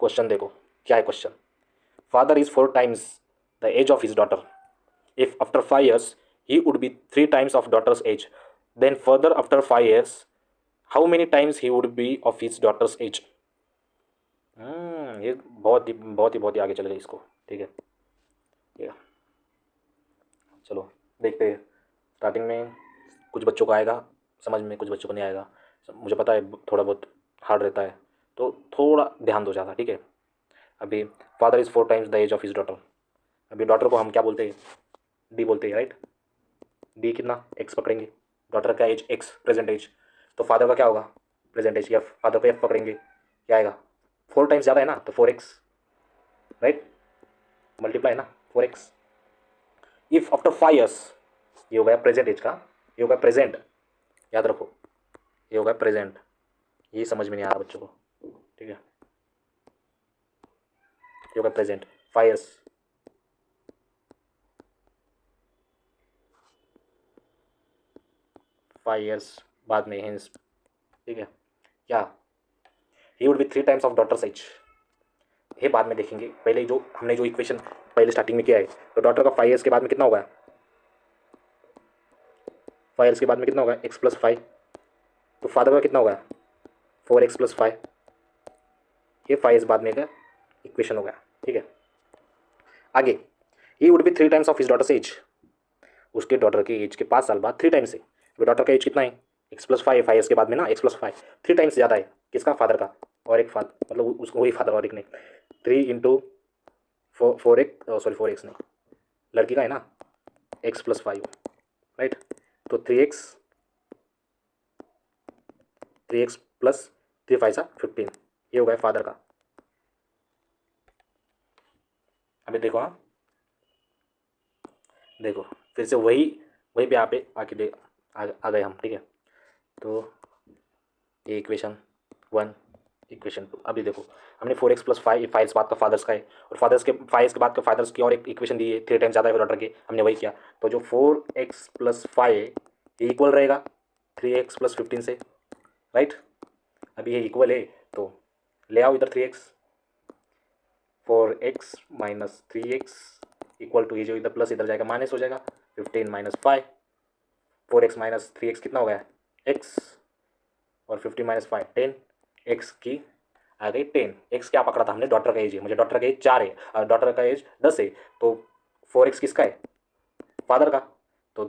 क्वेश्चन देखो क्या है question. Father is 4 times the age of his daughter. If after 5 years he would be 3 times of daughter's age, then further after 5 years how many times he would be of his daughter's age। ये बहुत ही आगे चले गए इसको। ठीक है, ये चलो देखते हैं। स्टार्टिंग में कुछ बच्चों को आएगा समझ में, कुछ बच्चों को नहीं आएगा। मुझे पता है थोड़ा बहुत हार्ड रहता है, तो थोड़ा ध्यान दो ज़्यादा। ठीक है, अभी father is 4 times the age of his daughter. अभी डॉटर को हम क्या बोलते हैं, डी बोलते हैं, राइट। डी कितना, एक्स पकड़ेंगे, डॉटर का एज एक्स प्रेजेंट एज, तो फादर का क्या होगा प्रेजेंट एज, एफ। फादर को एफ पकड़ेंगे, क्या आएगा, 4 टाइम्स ज़्यादा है ना, तो 4x, राइट, मल्टीप्लाई ना 4x। इफ आफ्टर 5 years, ये हो गया प्रेजेंट एज का, ये होगा प्रेजेंट, याद रखो ये होगा प्रेजेंट। ये समझ में नहीं आ रहा बच्चों को, ठीक है, ये होगा प्रेजेंट 5 years। बाद में हेंस, ठीक है, क्या, ही would be 3 times of daughter's as. ये बाद में देखेंगे, पहले जो हमने जो इक्वेशन पहले स्टार्टिंग में किया है, तो डॉटर का 5 years के बाद में कितना होगा, 5 years के बाद में कितना होगा, x+5, तो फादर का कितना होगा 4x+5। ये 5 years बाद में का इक्वेशन हो गया। ठीक है, आगे ही would be 3 times of his daughters as. उसके डॉटर के एज के 5 साल बाद 3 टाइम्स है। तो डॉटर का एज कितना है, x+5, 5 years के बाद में ना x+5, 3 टाइम्स ज़्यादा है किसका, फादर का। और एक फादर मतलब उसको वही फादर और एक नहीं, 3 इंटू 4x, सॉरी 4x नहीं, लड़की का है ना x+5, राइट। तो 3x प्लस 3 5 15, ये हो गया फादर का। अभी देखो, हाँ देखो फिर से वही वही पे आप आके आ गए हम। ठीक है, तो ये इक्वेशन 1, इक्वेशन 2। अभी देखो हमने 4x+5, 5 years बाद का फादर्स का है, और फादर्स के 5 years के बाद का फादर्स की और एक इक्वेशन दी है, 3 टाइम्स ज़्यादा है डॉटर के, हमने वही किया। तो जो 4x+5 ये इक्वल रहेगा 3x+15 से, राइट। अभी ये इक्वल है तो ले आओ इधर 3x, 4x minus 3x equal to, ये जो इधर प्लस इधर जाएगा माइनस हो जाएगा, 15 - 5, 4x माइनस 3x कितना हो गया x, और 15 - 5 10, x की आ गई 10। x क्या पकड़ा था हमने, डॉटर का एज है, मुझे डॉटर का एज 4 है और डॉटर का एज 10 है, तो 4x किसका है, फादर का। तो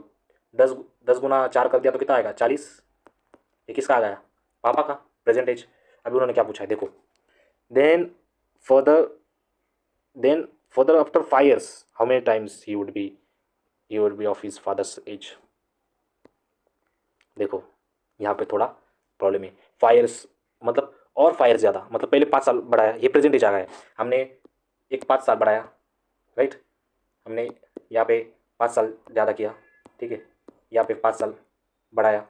10 गुना 4 कर दिया तो कितना आएगा 40। ये किसका आ गया, पापा का प्रेजेंट एज। अभी उन्होंने क्या पूछा है देखो, then further further after 5 years how many times he would be of his father's age। देखो यहाँ पे थोड़ा प्रॉब्लम है, 5 years मतलब और 5 years ज़्यादा, मतलब पहले 5 साल बढ़ाया, ये प्रेजेंट एज आ गया है, हमने एक 5 साल बढ़ाया, राइट। हमने यहाँ पे 5 साल ज़्यादा किया, ठीक है, यहाँ पे 5 साल बढ़ाया,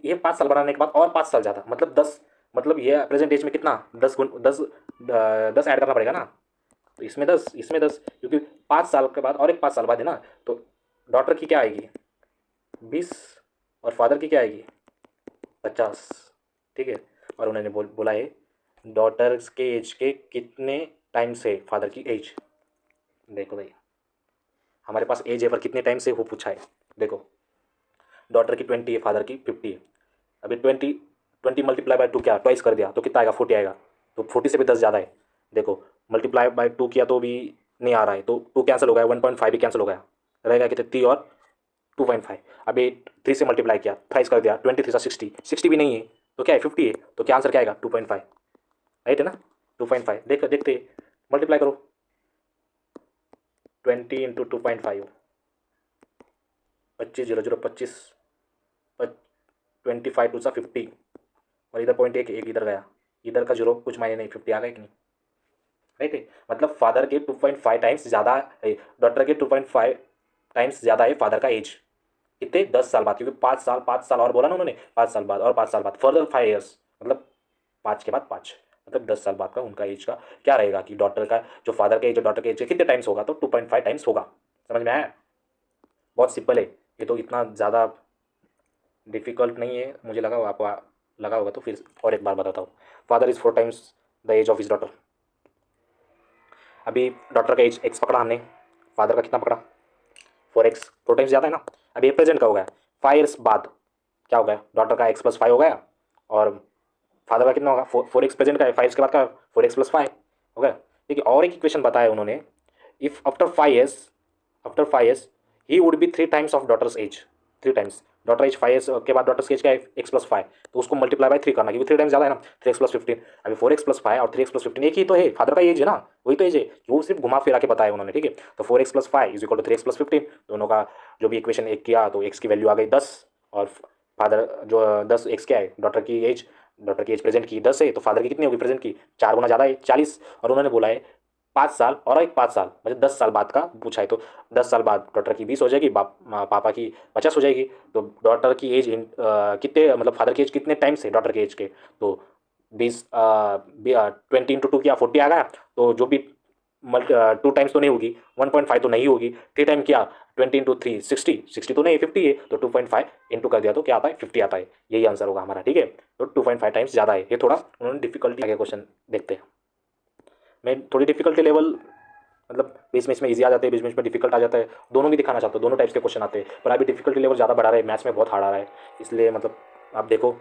ये 5 साल बढ़ाने के बाद और 5 साल ज़्यादा, मतलब 10, मतलब ये प्रेजेंट एज में कितना 10 ऐड करना पड़ेगा ना, तो इसमें 10 इसमें 10, क्योंकि 5 साल के बाद और एक 5 साल बाद है ना, तो डॉटर की क्या आएगी 20 और फादर की क्या आएगी 50। ठीक है, और उन्होंने बोला है डॉटर्स के एज के कितने टाइम से फादर की एज। देखो भाई हमारे पास एज है पर कितने टाइम से वो पूछा है। देखो डॉटर की 20 है, फादर की 50 है। अभी 20 मल्टीप्लाई बाय 2 क्या ट्वाइस कर दिया तो कितना आएगा 40 आएगा, तो 40 से भी 10 ज़्यादा है। देखो मल्टीप्लाई बाय 2 किया तो भी नहीं आ रहा है, तो 2 कैंसिल हो गया, 1.5 भी कैंसिल हो गया, रहेगा कितने 3 और 2.5। अभी 3 से मल्टीप्लाई किया, थ्राइस कर दिया, 23 60, 60 भी नहीं है तो क्या है 50 है, तो क्या आंसर क्या आएगा 2.5, राइट है ना 2.5। देखते मल्टीप्लाई करो, 20 इंटू 2.5, 25 0 0 25, 25 2 50, और इधर पॉइंट एक इधर गया, इधर का जीरो कुछ मायने नहीं, 50 आ गया कि नहीं, राइट है। मतलब फादर के 2.5 टाइम्स ज़्यादा है, डॉटर के 2.5 टाइम्स ज़्यादा है फादर का एज। कितने 10 साल बाद, क्योंकि 5 साल और बोला ना उन्होंने, 5 साल बाद और 5 साल बाद फर्दर 5 years, मतलब 5 के बाद 5, मतलब 10 साल बाद का उनका एज का क्या रहेगा कि डॉटर का जो फादर का एज और डॉटर के एज के कितने टाइम्स होगा, तो 2.5 टाइम्स होगा। समझ में आया, बहुत सिंपल है ये, तो इतना ज़्यादा डिफिकल्ट नहीं है, मुझे लगा आपको लगा होगा, तो फिर और एक बार बताता हूँ। Father is 4 times the age of his daughter. अभी डॉटर का एज एक्स पकड़ा हमने, फादर का कितना पकड़ा 4x, 2 टाइम्स ज़्यादा है ना। अभी ये प्रेजेंट का हो गया, 5 ईयर्स बाद क्या हो गया, डॉटर का x+5 हो गया और फादर का कितना होगा 4x प्रेजेंट का है, 5 के बाद का 4x+5 हो गया। ठीक है, और एक इक्वेशन बताया उन्होंने, if after 5 years he would be 3 times of daughter's age, 3 times daughter age 5 years के बाद डॉटर्स एज का है x+5, तो उसको मल्टीप्लाई बाय 3 करना, क्योंकि 3 टाइम्स ज़्यादा है ना, 3x+15। अभी 4x+5 और 3x+15 एक ही तो है, फादर का एज है ना, वही तो एज है, वो सिर्फ घुमा फिरा के बताया उन्होंने। ठीक है, तो 4x+5 is equal to 3x+15, दोनों का जो भी इक्वेशन एक किया तो x की वैल्यू आ गई 10, और फादर जो 10 x क्या है, डॉटर की एज प्रेजेंट की 10 है, तो फादर की कितनी होगी प्रेजेंट की, 4 गुना ज़्यादा है 40। और उन्होंने बोला है 5 साल और एक 5 साल, मतलब 10 साल बाद का पूछा है, तो 10 साल बाद डॉटर की 20 हो जाएगी, पापा की 50 हो जाएगी। तो डॉटर की एज कितने, मतलब फादर की एज कितने टाइम्स है डॉटर की एज के, तो 20 20 × 2 किया 40 आ गया। तो जो भी 2 टाइम्स तो नहीं होगी, 1.5 तो नहीं होगी, 3 टाइम किया 20 × 3 60 तो नहीं 50 है, तो 2.5 इंटू कर दिया तो क्या आता है 50 आता है, यही आंसर होगा हमारा। ठीक है, तो 2.5 टाइम्स ज़्यादा है, ये थोड़ा उन्होंने डिफिकल्टी आगे क्वेश्चन देखते हैं। मैं थोड़ी डिफिकल्टी लेवल, मतलब बीच में इसमें ईजी आ जाते हैं, बीच में इसमें डिफिकल्ट आ जाता है, दोनों भी दिखाना चाहता हूँ, दोनों टाइप्स के क्वेश्चन आते हैं, पर अभी डिफिकल्टी लेवल ज़्यादा बढ़ा रहा है, मैथ्स में बहुत हार्ड आ रहा है, इसलिए मतलब आप देखो,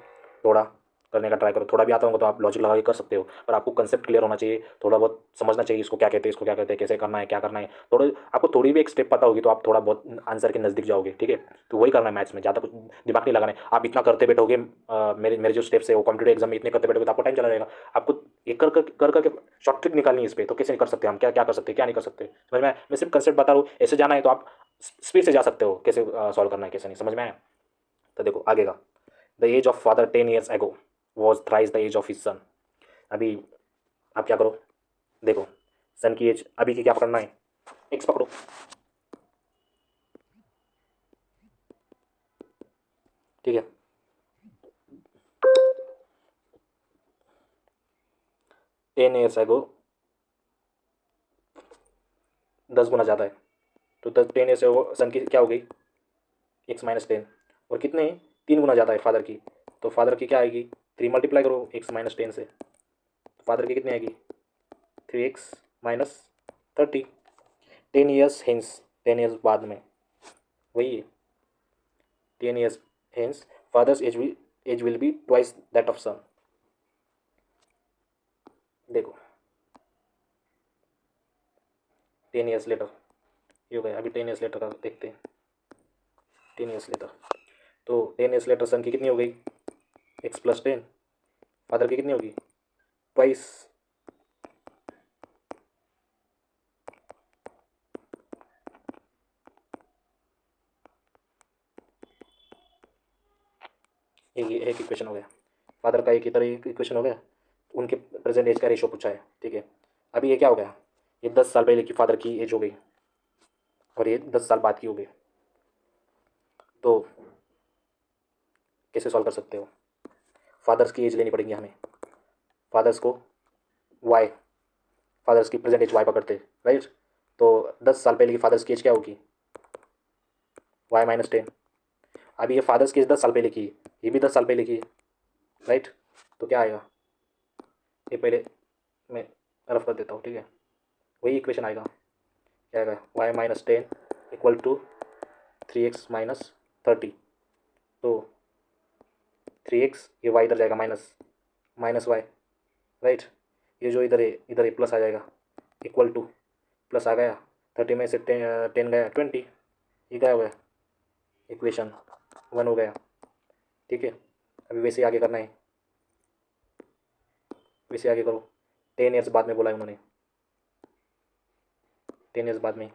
थोड़ा करने का ट्राई करो, थोड़ा भी आता होगा तो आप लॉजिक लगा के कर सकते हो, पर आपको कंसेप्ट क्लियर होना चाहिए, थोड़ा बहुत समझना चाहिए इसको क्या कहते हैं, इसको क्या कहते हैं, कैसे करना है, क्या करना है, थोड़ा आपको थोड़ी भी एक स्टेप पता होगी तो आप थोड़ा बहुत आंसर के नज़दीक जाओगे। ठीक है, तो वही करना है मैथ्स में, ज़्यादा कुछ दिमाग नहीं लगाना है। आप इतना करते बैठोगे, मेरे मेरे जो स्टेप्स है वो कॉम्पिटेटिव एग्जाम में इतने करते बैठोगे तो आपको टाइम चला जाएगा। आपको एक कर करके शॉर्ट ट्रिक निकालनी है इस पर, तो कैसे कर सकते हैं हम, क्या क्या कर सकते हैं, क्या नहीं कर सकते, समझ में आया? मैं सिर्फ कंसेप्ट बता रहा हूँ, ऐसे जाना है तो आप स्पीड से जा सकते हो, कैसे सॉल्व करना है कैसे नहीं, समझ में आया? तो देखो आगे का, the age of father 10 years ago was thrice the age of his son. अभी आप क्या करो, देखो सन की एज अभी की क्या पकड़ना है, एक्स पकड़ो। ठीक है, 10 years ago 10 गुना ज़्यादा है, तो 10 years से वो सन की क्या हो गई x-10, और कितने 3 गुना ज़्यादा है फादर की, तो फादर की क्या आएगी 3 मल्टीप्लाई करो x-10 से, तो फादर की कितनी आएगी 3x-30। 10 years हेंस, 10 years बाद में, वही है 10 years hence father's age will be twice that of son. देखो 10 years लेटर ये हो गया, अभी 10 years लेटर का देखते हैं। 10 years लेटर, तो 10 years लेटर सन की कितनी हो गई x+10, फादर की कितनी होगी ट्वाइस। एक इक्वेशन हो गया, फादर का एक इधर एक इक्वेशन हो गया, उनके प्रेजेंट एज का रेशो पूछा है। ठीक है, अभी ये क्या हो गया, ये 10 साल पहले की फादर की एज हो गई और ये 10 साल बाद की हो गई, तो कैसे सॉल्व कर सकते हो, फादर्स की एज लेनी पड़ेगी हमें, फादर्स को वाई, फादर्स की प्रेजेंट एज वाई पकड़ते, राइट, तो 10 साल पहले की फादर्स की एज क्या होगी y-10। अभी ये फादर्स की एज 10 साल पहले की, ये भी 10 साल पहले की, राइट, तो क्या आएगा, ये पहले मैं रफ कर देता हूँ। ठीक है, वही इक्वेशन आएगा, क्या आएगा y-10 इक्वल टू 3x-30, तो 3x ये y इधर जाएगा माइनस माइनस वाई, राइट, ये जो इधर ये प्लस आ जाएगा, इक्वल टू प्लस आ गया, 30 में से 10 गया 20, ये क्या हो गया इक्वेशन 1 हो गया। ठीक है, अभी वैसे आगे करना है, वैसे आगे करो, 10 years बाद में बोला है उन्होंने, 10 years बाद में,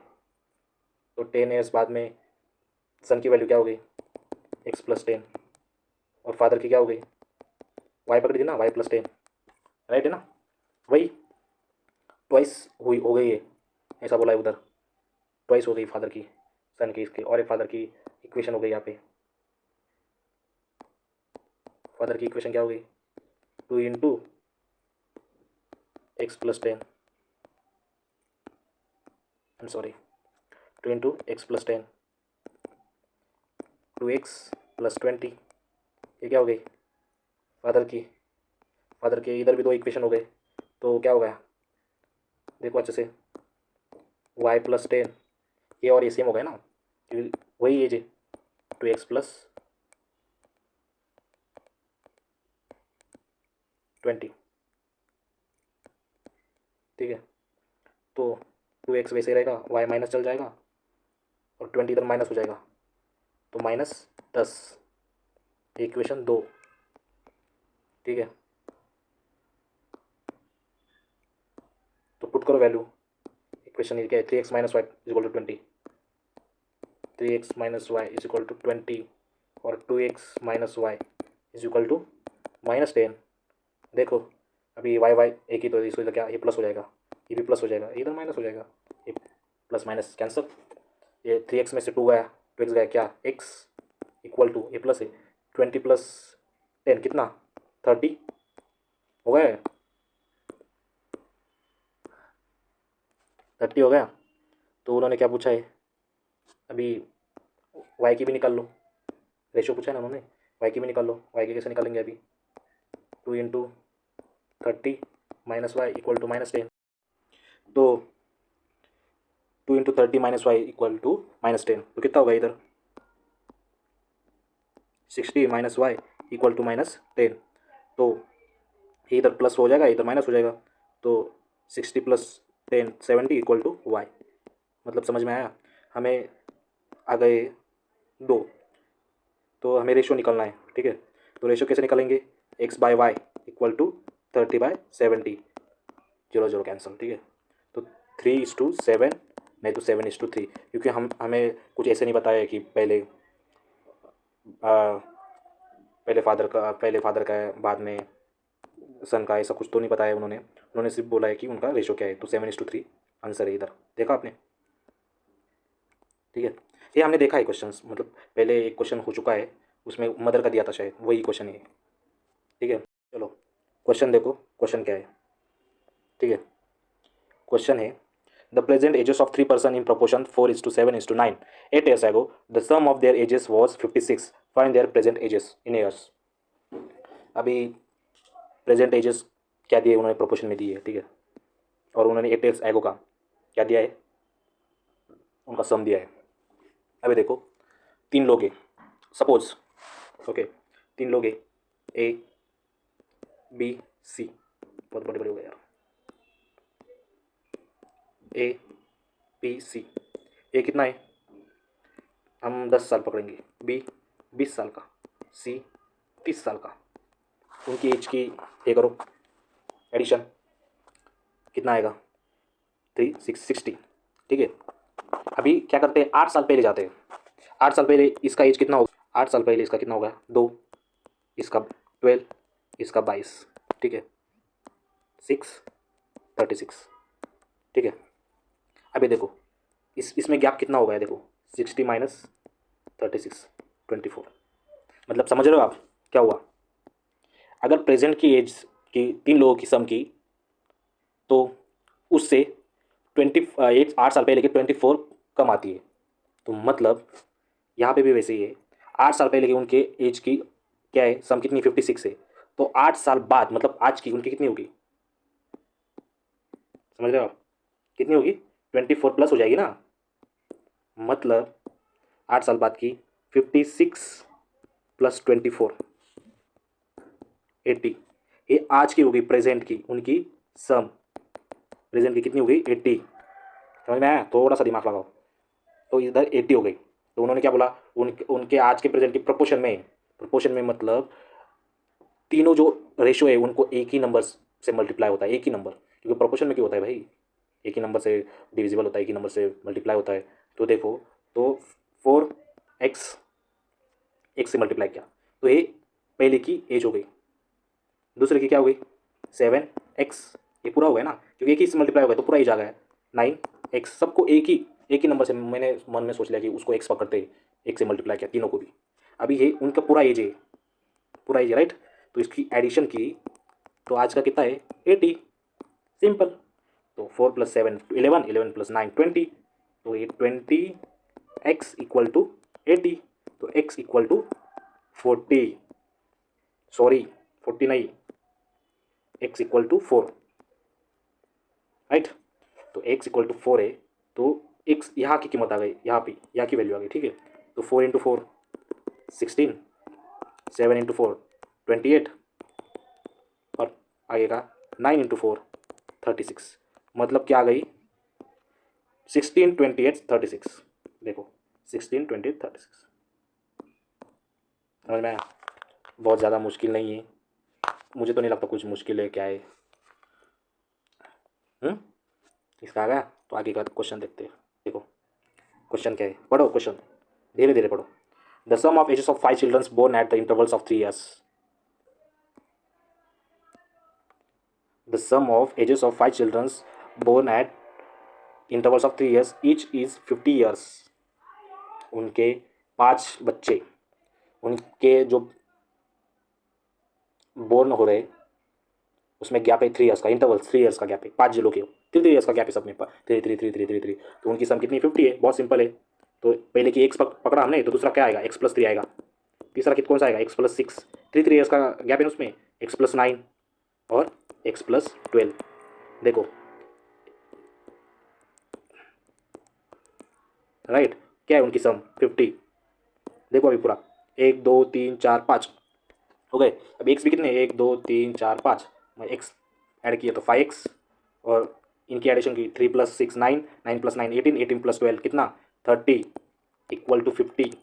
तो 10 years बाद में सन की वैल्यू क्या हो गई x+10, और फादर की क्या हो गई वाई पकड़ी थी ना y+10, राइट है ना, वही ट्वाइस हुई हो गई है, ऐसा बोला है उधर, ट्वाइस हो गई फादर की सन की इसकी, और एक फादर की इक्वेशन हो गई यहाँ पे, फादर की इक्वेशन क्या हो गई 2 × x+10, I'm sorry 2 × x+10, 2x+20, ये क्या हो गई फादर की, फादर के इधर भी 2 इक्वेशन हो गए, तो क्या हो गया, देखो अच्छे से, वाई प्लस 10, ये और ये सेम हो गया ना, क्योंकि वही एज है, 2x प्लस 20, ठीक है। तो 2x वैसे ही रहेगा, y माइनस चल जाएगा और 20 इधर माइनस हो जाएगा, तो -10, इक्वेशन 2, ठीक है। तो पुट करो वैल्यू, इक्वेशन ये क्या है, 3x minus y is equal to 20, 3x minus y is equal to 20 और 2x minus y is equal to -10। देखो अभी वाई वाई एक ही, तो इसको इधर क्या, ये प्लस हो जाएगा, ये भी प्लस हो जाएगा, इधर माइनस हो जाएगा, ये प्लस माइनस कैंसल, ये 3x में से 2 गया, 2x गया, क्या x इक्वल टू, ये प्लस है, 20 प्लस 10 कितना, 30 हो गया, 30 हो गया। तो उन्होंने क्या पूछा है, अभी y की भी निकाल लो, रेशो पूछा है ना उन्होंने, y की भी निकाल लो, y की कैसे निकालेंगे अभी, 2 into 30 minus y equal to -10, तो 2 into 30 minus y equal to -10, तो कितना होगा इधर, 60 माइनस वाई इक्वल टू -10, तो इधर प्लस हो जाएगा, इधर माइनस हो जाएगा, तो 60 प्लस 10 70 इक्वल टू वाई, मतलब समझ में आया। हमें आ गए 2, तो हमें रेशो निकालना है, ठीक है। तो रेशो कैसे निकालेंगे, x by y equal to 30/70, 0 0 cancel, ठीक है। तो 3:7, नहीं तो 7:3, क्योंकि हमें कुछ ऐसे नहीं बताया है कि पहले फादर का है, बाद में सन का, ऐसा कुछ तो नहीं बताया उन्होंने, उन्होंने सिर्फ बोला है कि उनका रेशो क्या है, तो 7:3 आंसर है इधर, देखा आपने, ठीक है। ये हमने देखा है क्वेश्चन, मतलब पहले एक क्वेश्चन हो चुका है, उसमें मदर का दिया था शायद, वही क्वेश्चन है, ठीक है। चलो क्वेश्चन देखो, क्वेश्चन क्या है, ठीक है। क्वेश्चन है, the present ages of 3 person in proportion 4:7:9, 8 years ago the sum of their ages was 56, find their present ages in years. अभी प्रेजेंट एजेस क्या दिए उन्होंने, प्रोपोर्शन में दिए है, ठीक है, और उन्होंने 8 years ago का क्या दिया है, उनका सम दिया है। अभी देखो 3 लोग हैं, सपोज, ओके, 3 लोग हैं, ए बी सी, बहुत बड़े बड़े हो गए यार, ए बी सी, ए कितना है, हम 10 साल पकड़ेंगे, बी 20 साल का, सी 30 साल का, उनकी एज की ये करो एडिशन, कितना आएगा, 3 6 60, ठीक है। अभी क्या करते हैं, 8 साल पहले जाते हैं, 8 साल पहले इसका एज कितना होगा, 8 साल पहले इसका कितना होगा, 2, इसका 12, इसका 22, ठीक है, 36, ठीक है। अभी देखो इसमें गैप कितना हो गया, देखो 60 माइनस 36, 24, मतलब समझ रहे हो आप क्या हुआ, अगर प्रेजेंट की एज की 3 लोगों की सम की, तो उससे 8 साल पहले की 24 कम आती है, तो मतलब यहाँ पे भी वैसे ही है, 8 साल पहले की उनके एज की क्या है, सम कितनी 56 है, तो 8 साल बाद मतलब आज की उनकी कितनी होगी, समझ रहे हो आप, कितनी होगी, 24 प्लस हो जाएगी ना, मतलब 8 साल बाद की 56 प्लस 24 80, ये आज की होगी प्रेजेंट की उनकी सम, प्रेजेंट की कितनी हो गई 80, समझ में आया, थोड़ा सा दिमाग लगाओ, तो इधर 80 हो गई, तो उन्होंने क्या बोला, उनके आज के प्रेजेंट की प्रोपोर्शन में, प्रोपोर्शन में मतलब तीनों जो रेशो है उनको एक ही नंबर से मल्टीप्लाई होता है, एक ही नंबर, क्योंकि प्रोपोर्शन में क्या होता है भाई, एक ही नंबर से डिविजिबल होता है, एक ही नंबर से मल्टीप्लाई होता है, तो देखो, तो 4x एक से मल्टीप्लाई किया, तो ये पहले की एज हो गई, दूसरे की क्या हो गई 7x, ये पूरा हो गया ना, क्योंकि एक ही से मल्टीप्लाई हो गया तो पूरा एज आ गया, 9x, सबको एक ही नंबर से मैंने मन में सोच लिया कि उसको x पकड़ते, एक से मल्टीप्लाई किया तीनों को भी, अभी ये उनका पूरा एज है, पूरा एज है राइट, तो इसकी एडिशन की, तो आज का कितना है 80, सिंपल, तो 4 + 7 11, 11 + 9 20, तो ये 20x इक्वल टू 80, तो x इक्वल टू 40, सॉरी 40 नहीं, x इक्वल टू 4, राइट। तो x इक्वल टू 4 है, तो x यहाँ की कीमत आ गई, यहाँ की वैल्यू आ गई, ठीक है। तो 4 इंटू 4 16, 7 इंटू 4 28, और आगे का 9 इंटू 4 36, मतलब क्या आ गई 16 28 36। देखो 16 28 36, समझ में आया? बहुत ज़्यादा मुश्किल नहीं है, मुझे तो नहीं लगता कुछ मुश्किल है, क्या है। इसका आ गया, तो आगे का क्वेश्चन देखते हैं। देखो क्वेश्चन क्या है, पढ़ो क्वेश्चन, धीरे धीरे पढ़ो। The sum of ages of 5 childrens born at the intervals of 3 years. The sum of ages of 5 children born at intervals of 3 years each is 50 years. उनके 5 बच्चे, उनके जो बोर्न हो रहे उसमें गैप है 3 years का, इंटरवल 3 years का गैप है, 5 जिलों के 3 years का गैप है सब में, 3 तो उनकी सम कितनी 50 है, बहुत सिंपल है। तो पहले की एक्स पकड़ा हमने, तो दूसरा क्या आएगा x+3 आएगा, तीसरा कितना कौन सा आएगा x+6, 3 years का गैप है उसमें, x+9 और x+12। देखो राइट, क्या है उनकी सम 50। देखो अभी पूरा 1 2 3 4 5 हो गए। अब एक्स भी कितने 1 2 3 4 5, मैं एक्स ऐड किया तो 5x, और इनकी एडिशन की 3 + 6 9, 9 + 9 18, 18 + 12 कितना 30 इक्वल टू 50।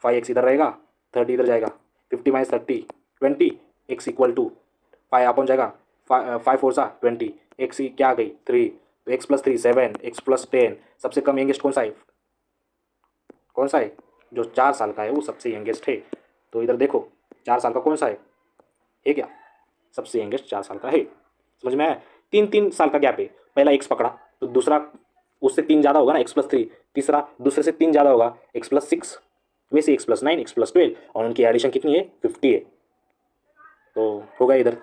5x इधर रहेगा, 30 इधर जाएगा, 50 - 30 20, x इक्वल टू 5 अपन जाएगा, 5 4 सा 20, एक्स क्या आ गई 3, तो x+3 7, x+10, सबसे कम यंगेस्ट कौन सा है, कौन सा है जो 4 साल का है वो सबसे यंगेस्ट है। तो इधर देखो 4 साल का कौन सा है क्या, सबसे यंगेस्ट 4 साल का है। समझ में आया? 3 साल का गैप है, पहला एक्स पकड़ा तो दूसरा उससे 3 ज़्यादा होगा ना x+3, तीसरा दूसरे से 3 ज़्यादा होगा x+6, वैसे x+9 x+12, और उनकी एडिशन कितनी है 50 है। तो होगा इधर,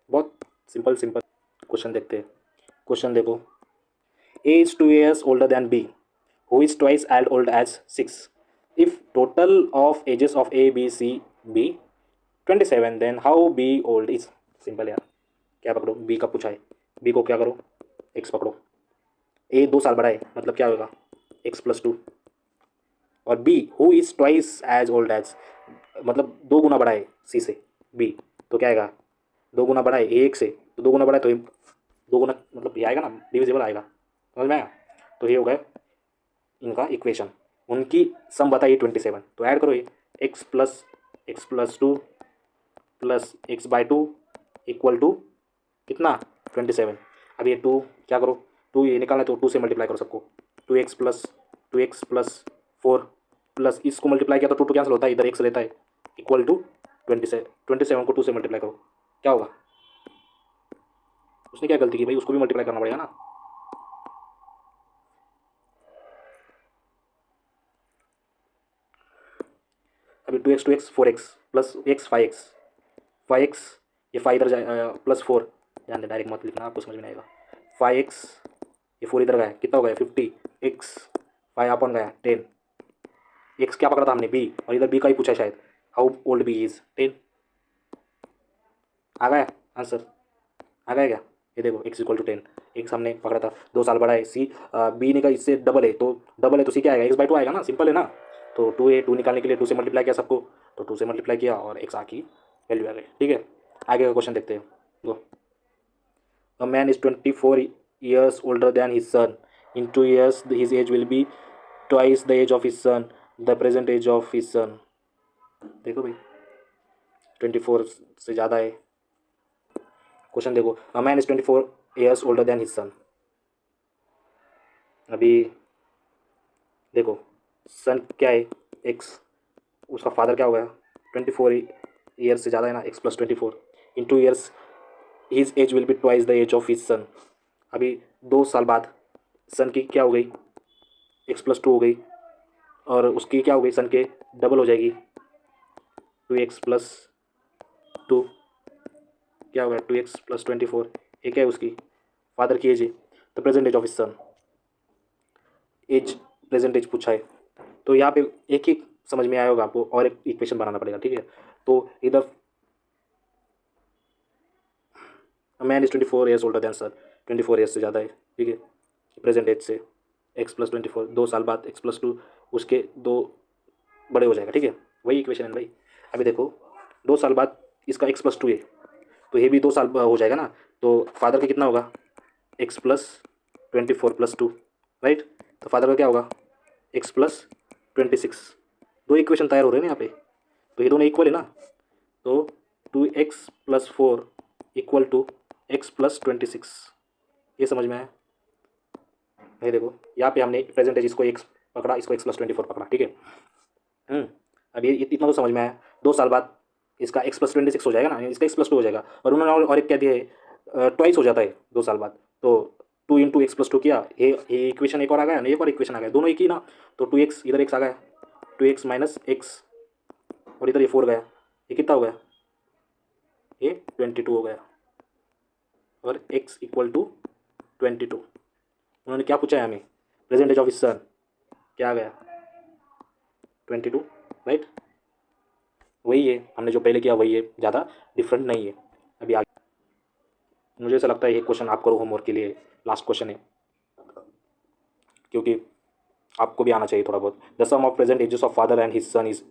बहुत सिंपल सिंपल क्वेश्चन देखते हैं। क्वेश्चन देखो, ए is 2 years older than b, who is twice as old as 6. If total of ages of a b c b 27, then how b old is? Simple यार, क्या पकड़ो, b का पूछा है, b को क्या करो x पकड़ो, a 2 साल बड़ा है मतलब क्या होगा x+2, और b who is twice age old age मतलब 2 गुना बड़ा है c से b, तो क्या आएगा 2 गुना बड़ा है a 1 से, तो 2 गुना बड़ा है तो 2 गुना मतलब ये आएगा ना, डिविजिबल आएगा, समझ में आया? तो ये हो गया इनका इक्वेशन। उनकी सम बताइए 27, तो ऐड करो ये x+2 plus x/2 equal to कितना 27। अब ये 2 क्या करो, 2 ये निकालना है तो 2 से मल्टीप्लाई करो सबको, 2x+4 प्लस इसको मल्टीप्लाई किया तो 2 कैंसिल होता है, इधर x रहता है, इक्वल टू 27 को 2 से मल्टीप्लाई करो, क्या होगा, उसने क्या गलती की भाई, उसको भी मल्टीप्लाई करना पड़ेगा ना। अभी 2x 4x plus x 5x ये 5 इधर जाए प्लस 4, ध्यान दे डायरेक्ट मत लिखना, आपको समझ में नहीं आएगा। 5x ये 4 इधर गया, कितना हो गया 50, x 5 अपन गया 10, x क्या पकड़ा था हमने b, और इधर b का ही पूछा है शायद, हाउ ओल्ड b इज 10। आ गया आंसर, आ गया क्या, ये देखो x इक्वल टू 10, x हमने पकड़ा था 2 साल बड़ा है, c b ने का इससे डबल है, तो c क्या आएगा x/2 आएगा ना, सिंपल है ना। तो 2 निकालने के लिए 2 से मल्टीप्लाई किया सबको, तो 2 से मल्टीप्लाई किया और x की वैल्यू आ गई, ठीक है। आगे का क्वेश्चन देखते हैं। Go, a man is 24 years older than his son. In 2 years his age will be twice the age of his son, the present age of his son. देखो भाई 24 से ज़्यादा है। क्वेश्चन देखो, अ man is 24 years older than his son. अभी देखो सन क्या है x, उसका फादर क्या हो गया 24 ईयर्स से ज़्यादा है ना, x+24 in 2 years his age will be twice the age of his son. अभी 2 साल बाद सन की क्या हो गई x+2 हो गई, और उसकी क्या हो गई सन के डबल हो जाएगी 2x+2, क्या हो गया 2x+24, ये क्या है उसकी फादर की एज है, the present age of his son, age present age पूछा है, तो यहाँ पे एक ही समझ में आया होगा आपको, और एक इक्वेशन बनाना पड़ेगा, ठीक है। तो इधर man is 24 years older than son, 24 years से ज़्यादा है, ठीक है, प्रेजेंट एज से x+24, 2 साल बाद x+2 उसके 2 बड़े हो जाएगा, ठीक है, वही इक्वेशन है भाई। अभी देखो 2 साल बाद इसका x+2 है, तो ये भी 2 साल हो जाएगा ना, तो फादर का कितना होगा x+24+2, राइट। तो फादर का क्या होगा x+26। दो इक्वेशन तैयार हो रहे हैं ना यहाँ पे, तो ये दोनों इक्वल है ना, तो 2x+4 इक्वल टू x+26। ये समझ में आया? ये देखो यहाँ पे हमने प्रेजेंट एज इसको x पकड़ा, इसको x+24 पकड़ा, ठीक है। अब ये इतना तो समझ में आया। 2 साल बाद इसका x+26 हो जाएगा ना, इसका x+2 हो जाएगा, और उन्होंने और एक क्या दिया है, ट्वाइस हो जाता है 2 साल बाद, तो 2 × x+2 किया, ये इक्वेशन एक और आ गया ना, एक और इक्वेशन आ गया, दोनों एक ही ना, तो 2x इधर x आ गया, 2x - x, और इधर ये 4 गया, ये कितना हो गया, ये 22 हो गया, और x = 22। उन्होंने क्या पूछा है हमें, present age of his son, क्या आ गया 22, राइट। वही है, हमने जो पहले किया वही है, ज़्यादा डिफरेंट नहीं है। अभी आगे मुझे ऐसा लगता है ये क्वेश्चन आप करो होमवर्क के लिए, लास्ट क्वेश्चन है, क्योंकि आपको भी आना चाहिए थोड़ा बहुत। The sum of present ages of father and his son is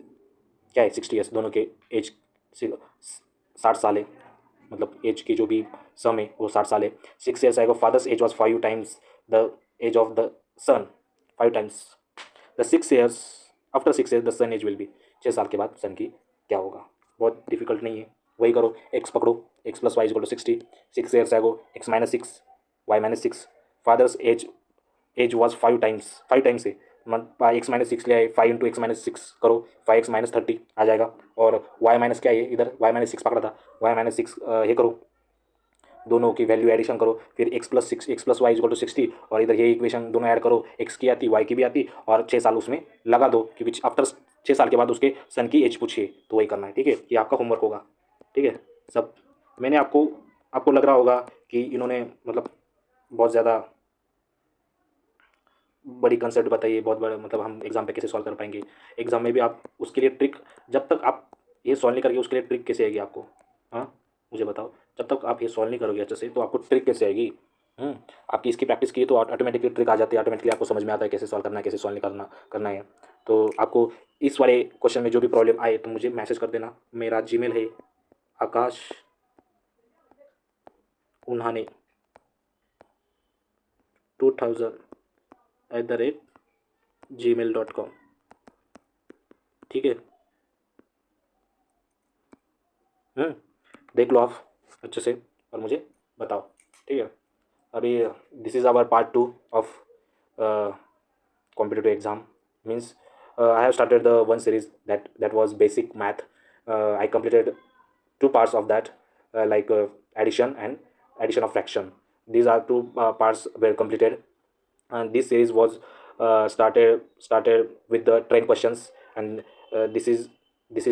क्या है 60 ईयर्स, दोनों के एज 60 साल है, मतलब एज की जो भी सम है वो 60 साल है। 6 ईयर्स आएगा, father's age was 5 times the age of the son, 5 times the 6 years, after 6 years the son age will be, 6 साल के बाद सन की क्या होगा। बहुत डिफिकल्ट नहीं है, वही करो, एक्स पकड़ो, x+y = 60, 6 years ago, x - 6 y - 6, father's age was 5 times, 5 times है, x - 6 ले आए, 5 × x - 6 करो, 5x - 30 आ जाएगा, और y माइनस क्या है, इधर y - 6 पकड़ा था, y - 6 ये करो, दोनों की वैल्यू एडिशन करो, फिर x+6 x+y = 60, और इधर ये इक्वेशन दोनों ऐड करो, x की आती, y की भी आती, और 6 साल उसमें लगा दो, क्योंकि आफ्टर 6 साल के बाद उसके सन की एज पूछिए, तो वही करना है, ठीक है। ये आपका होमवर्क होगा, ठीक है। सब मैंने आपको लग रहा होगा कि इन्होंने मतलब बहुत ज़्यादा बड़ी कंसेप्ट बताइए, बहुत बड़ा, मतलब हम एग्जाम पे कैसे सॉल्व कर पाएंगे। एग्जाम में भी आप उसके लिए ट्रिक, जब तक आप ये सॉल्व नहीं करेंगे उसके लिए ट्रिक कैसे आएगी आपको, हाँ मुझे बताओ। जब तक आप ये सॉल्व नहीं करोगे अच्छे से तो आपको ट्रिक कैसे आएगी। आपकी इसकी प्रैक्टिस की तो ऑटोमेटिकली ट्रिक आ जाती है, ऑटोमेटिकली आपको समझ में आता है कैसे सॉल्व करना है, कैसे सॉल्व नहीं करना है। तो आपको इस वाले क्वेश्चन में जो भी प्रॉब्लम आए तो मुझे मैसेज कर देना। मेरा जीमेल है आकाश उन्हाने 2000@gmail.com, ठीक है। देख लो आप अच्छे से और मुझे बताओ, ठीक है। अभी this is our part 2 of competitive exam, means I have started the one series that was basic math. I completed 2 parts of that, like addition and addition of fraction. These are 2 parts were completed, and this series was started with the train questions, and this is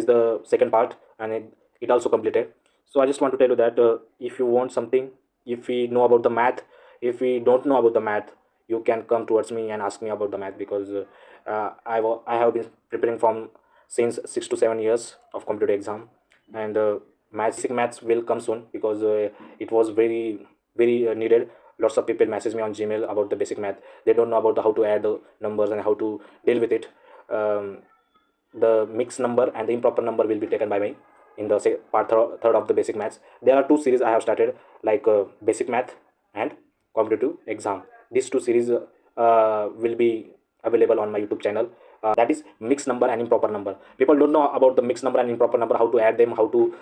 the second part, and it also completed. So I just want to tell you that if you want something, if we know about the math, if we don't know about the math, you can come towards me and ask me about the math, because I have been preparing from since 6 to 7 years of competitive exam, and basic maths will come soon, because it was very needed. Lots of people message me on Gmail about the basic math. They don't know about how to add the numbers and how to deal with it. The mixed number and the improper number will be taken by me in the part third of the basic maths. There are 2 series I have started, like basic math and competitive exam. These 2 series will be available on my YouTube channel. That is mixed number and improper number. People don't know about the mixed number and improper number, how to add them, how to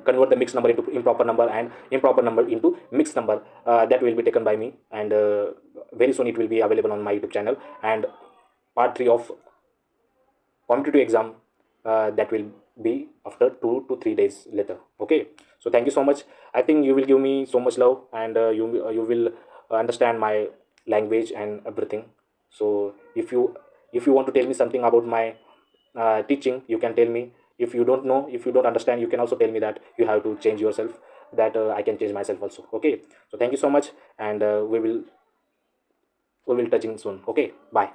convert the mixed number into improper number and improper number into mixed number. That will be taken by me, and very soon it will be available on my YouTube channel. And part 3 of competitive exam, that will be after 2 to 3 days later. Okay, so thank you so much. I think you will give me so much love, and you will understand my language and everything. So if you want to tell me something about my teaching, you can tell me. If you don't know, if you don't understand, you can also tell me that you have to change yourself, that I can change myself also. Okay, so thank you so much, and we will touching soon. Okay, bye.